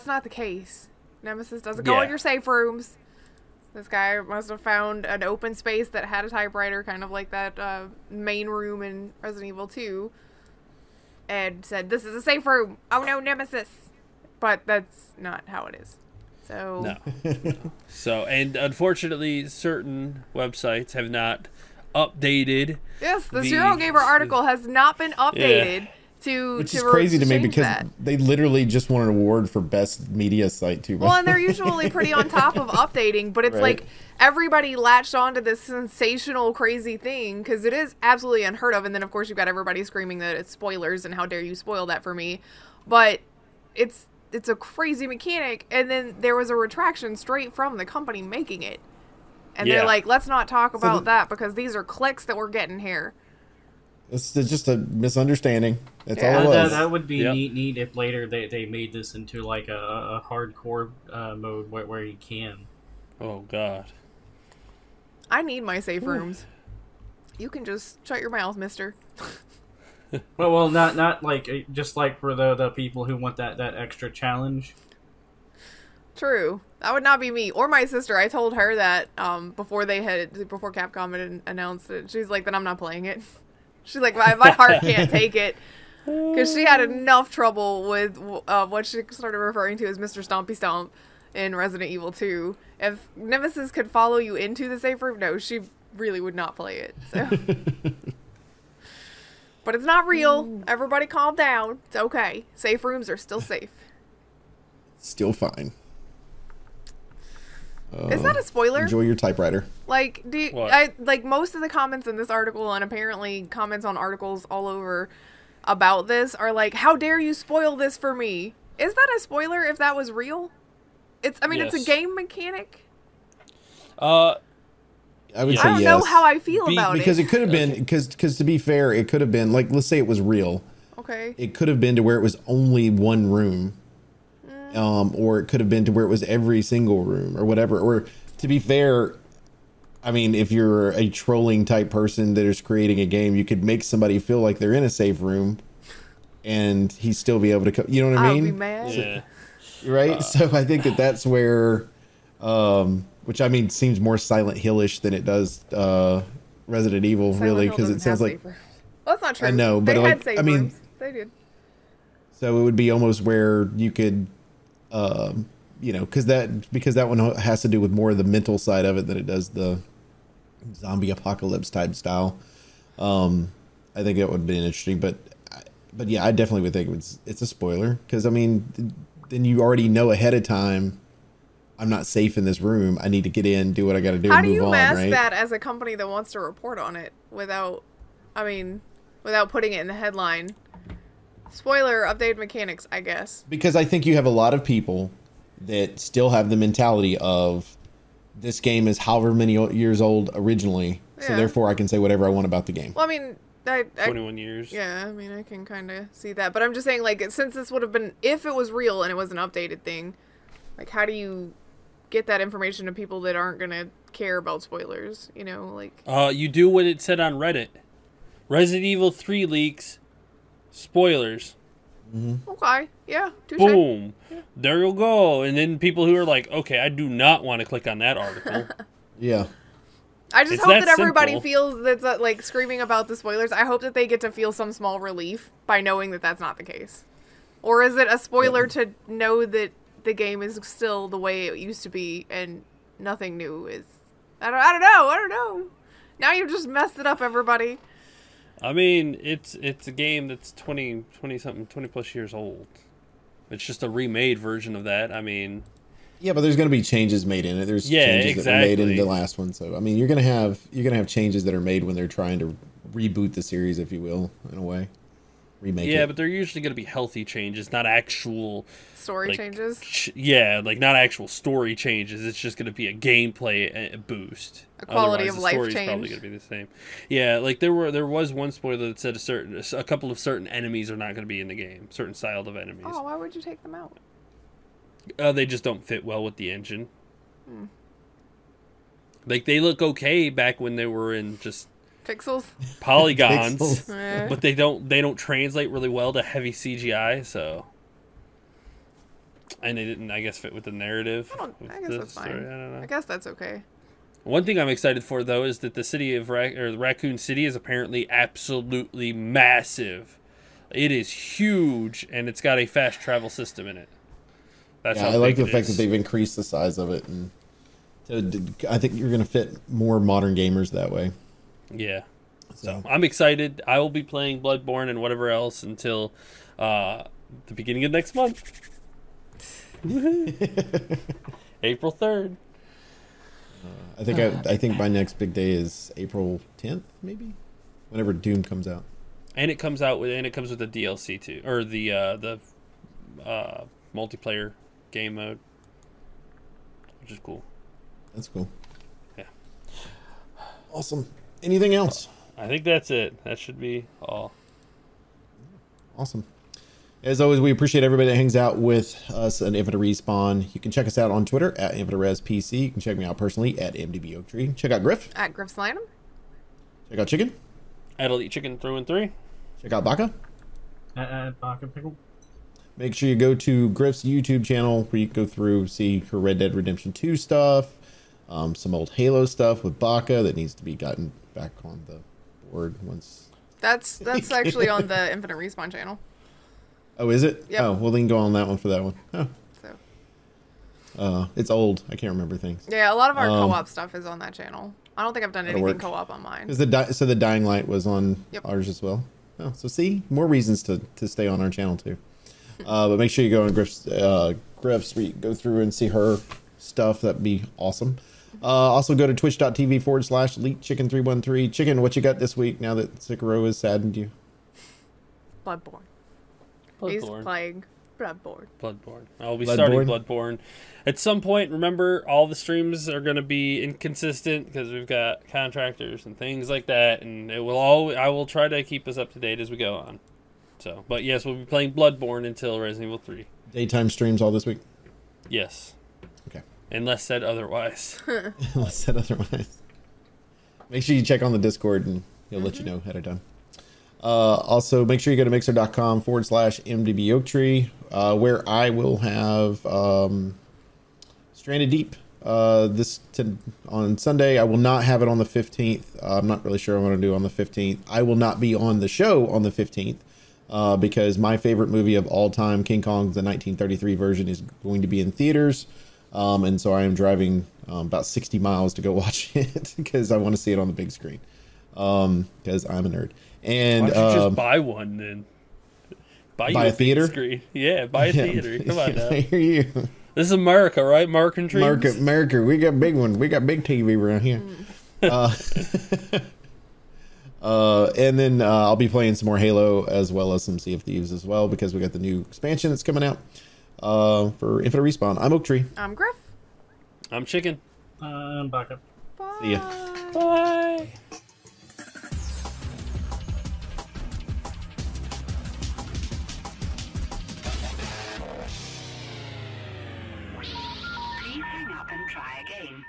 not the case. Nemesis doesn't go in your safe rooms. This guy must have found an open space that had a typewriter, kind of like that main room in Resident Evil 2, and said, this is a safe room. Oh no, Nemesis. But that's not how it is. So No. So, and unfortunately, certain websites have not updated. yes, the Eurogamer article has not been updated to Which is crazy to me change because that. they literally just won an award for best media site too. Well, and they're usually pretty on top of updating, but it's Right. like everybody latched onto this sensational, crazy thing because it is absolutely unheard of. And then, of course, you've got everybody screaming that it's spoilers and how dare you spoil that for me. But it's a crazy mechanic. And then there was a retraction straight from the company making it. And they're like, let's not talk about that because these are clicks that we're getting here. It's just a misunderstanding. That's Yeah. all it was. That would be Yep. neat if later they made this into like a hardcore mode where you can. Oh God. I need my safe rooms. You can just shut your mouth, mister. Well, not like just like for the people who want that extra challenge. True. That would not be me or my sister. I told her that before Capcom had announced it. She's like, then I'm not playing it. She's like, my heart can't take it. Because she had enough trouble with what she started referring to as Mr. Stompy Stomp in Resident Evil 2. If Nemesis could follow you into the safe room, no, she really would not play it. So. But it's not real. Everybody calm down. It's okay. Safe rooms are still safe. Still fine. Is that a spoiler? Enjoy your typewriter. Like, What? like most of the comments in this article, and apparently comments on articles all over about this, are like, "How dare you spoil this for me?" Is that a spoiler if that was real? It's a Yes. game mechanic. I would say I don't yes. know how I feel about because it. it could have been because to be fair, it could have been like, let's say it was real. Okay. It could have been to where it was only one room. Or it could have been to where it was every single room or whatever. Or to be fair, I mean, if you're a trolling type person that is creating a game, you could make somebody feel like they're in a safe room and he still be able to you know what I I'll mean? be mad. Yeah. Right? So I think that's where, which I mean, seems more Silent Hill-ish than it does Resident Evil, Silent really, Hill because it doesn't sounds have like... safe rooms. Well, that's not true. I know, but they like, had safe I mean- rooms. They did. So it would be almost where you could, because that one has to do with more of the mental side of it than it does the zombie apocalypse type style. I think that would be interesting, but yeah, I definitely would think it's a spoiler because I mean, then you already know ahead of time. I'm not safe in this room. I need to get in, do what I got to do, How and do move you on. mask Right? that as a company that wants to report on it without putting it in the headline? Spoiler, updated mechanics, I guess. Because I think you have a lot of people that still have the mentality of this game is however many years old originally, so Yeah. therefore I can say whatever I want about the game. Well, I mean, I 21 years. yeah, I mean, I can kind of see that. But I'm just saying, like, since this would have been, if it was real and it was an updated thing, like, how do you get that information to people that aren't going to care about spoilers? You know, like... You do what it said on Reddit. Resident Evil 3 leaks. Spoilers. Okay, yeah, touche. Boom. Yeah. There you go. And then people who are like, okay, I do not want to click on that article. Yeah. I just It's hope that that everybody simple. feels that's screaming about the spoilers. I hope that they get to feel some small relief by knowing that that's not the case. Or is it a spoiler to know that the game is still the way it used to be and nothing new is... I don't know. Now you've just messed it up, everybody. I mean, it's a game that's 20 plus years old. It's just a remade version of that. I mean... Yeah, but there's going to be changes made in it. There's changes that were made in the last one. So, I mean, you're going to have changes that are made when they're trying to reboot the series, if you will, in a way. Remake it. Yeah, but they're usually going to be healthy changes, not actual... Story changes? Like not actual story changes. It's just going to be a gameplay boost. A quality of life change. The story's probably going to be the same. Yeah, like there was one spoiler that said a couple of certain enemies are not going to be in the game. Certain style of enemies. Oh, why would you take them out? They just don't fit well with the engine. Like they look okay back when they were in just pixels, polygons, Pixels. But they don't translate really well to heavy CGI. So, and they didn't, I guess, fit with the narrative. I guess that's fine. I don't know. I guess that's okay. One thing I'm excited for though is that the city of the Raccoon City is apparently absolutely massive. It is huge, and it's got a fast travel system in it. That's I like the fact that they've increased the size of it, and so I think you're going to fit more modern gamers that way. Yeah, so I'm excited. I will be playing Bloodborne and whatever else until the beginning of next month, April 3rd. I think my next big day is April 10th, maybe, whenever Doom comes out. And it comes with the DLC too, or the multiplayer game mode, which is cool. That's cool. Yeah. Awesome. Anything else? I think that's it. That should be all. Awesome. As always, we appreciate everybody that hangs out with us at Infinite Respawn. You can check us out on Twitter at InfiniteResPC. You can check me out personally at MDBOaktree. Check out Grif. At Grif Slanum. Check out Chicken. I'll eat chicken through and through. Check out Baka. At Baka Pickle. Make sure you go to Grif's YouTube channel where you can go through, see her Red Dead Redemption 2 stuff, some old Halo stuff with Baka that needs to be gotten back on the board once. That's actually on the Infinite Respawn channel. Oh, is it? Yep. Oh, well, then go on that one for that one. Oh. So. It's old. I can't remember things. Yeah, a lot of our co-op stuff is on that channel. I don't think I've done anything co-op on mine. Because the Dying Light was on ours as well. Oh, so see, more reasons to stay on our channel too. But make sure you go on Grif's where you go through and see her stuff. That'd be awesome. Also go to twitch.tv/EliteChicken313. Chicken, what you got this week now that Sekiro has saddened you? Bloodborne. He's playing Bloodborne. I'll be starting Bloodborne. At some point, remember, all the streams are going to be inconsistent because we've got contractors and things like that, and I will try to keep us up to date as we go on. So, but yes, we'll be playing Bloodborne until Resident Evil 3. Daytime streams all this week? Yes. Okay. Unless said otherwise. Unless said otherwise. Make sure you check on the Discord and he'll let you know ahead of time. Also, make sure you go to mixer.com/MDBOaktree, where I will have Stranded Deep on Sunday. I will not have it on the 15th. I'm not really sure what I'm going to do on the 15th. I will not be on the show on the 15th. Because my favorite movie of all time, King Kong, the 1933 version, is going to be in theaters. And so I am driving about 60 miles to go watch it because I want to see it on the big screen. Because I'm a nerd. And why don't you just buy one then? Buy a theater? Screen. Yeah, buy a theater. Come on now. I hear you. This is America, right? American dreams? America. We got big one. We got big TV around here. And then I'll be playing some more Halo as well as some Sea of Thieves as well because we got the new expansion that's coming out for Infinite Respawn. I'm Oaktree. I'm Grif. I'm Chicken. I'm Baka. Bye. See ya. Bye. Please hang up and try again.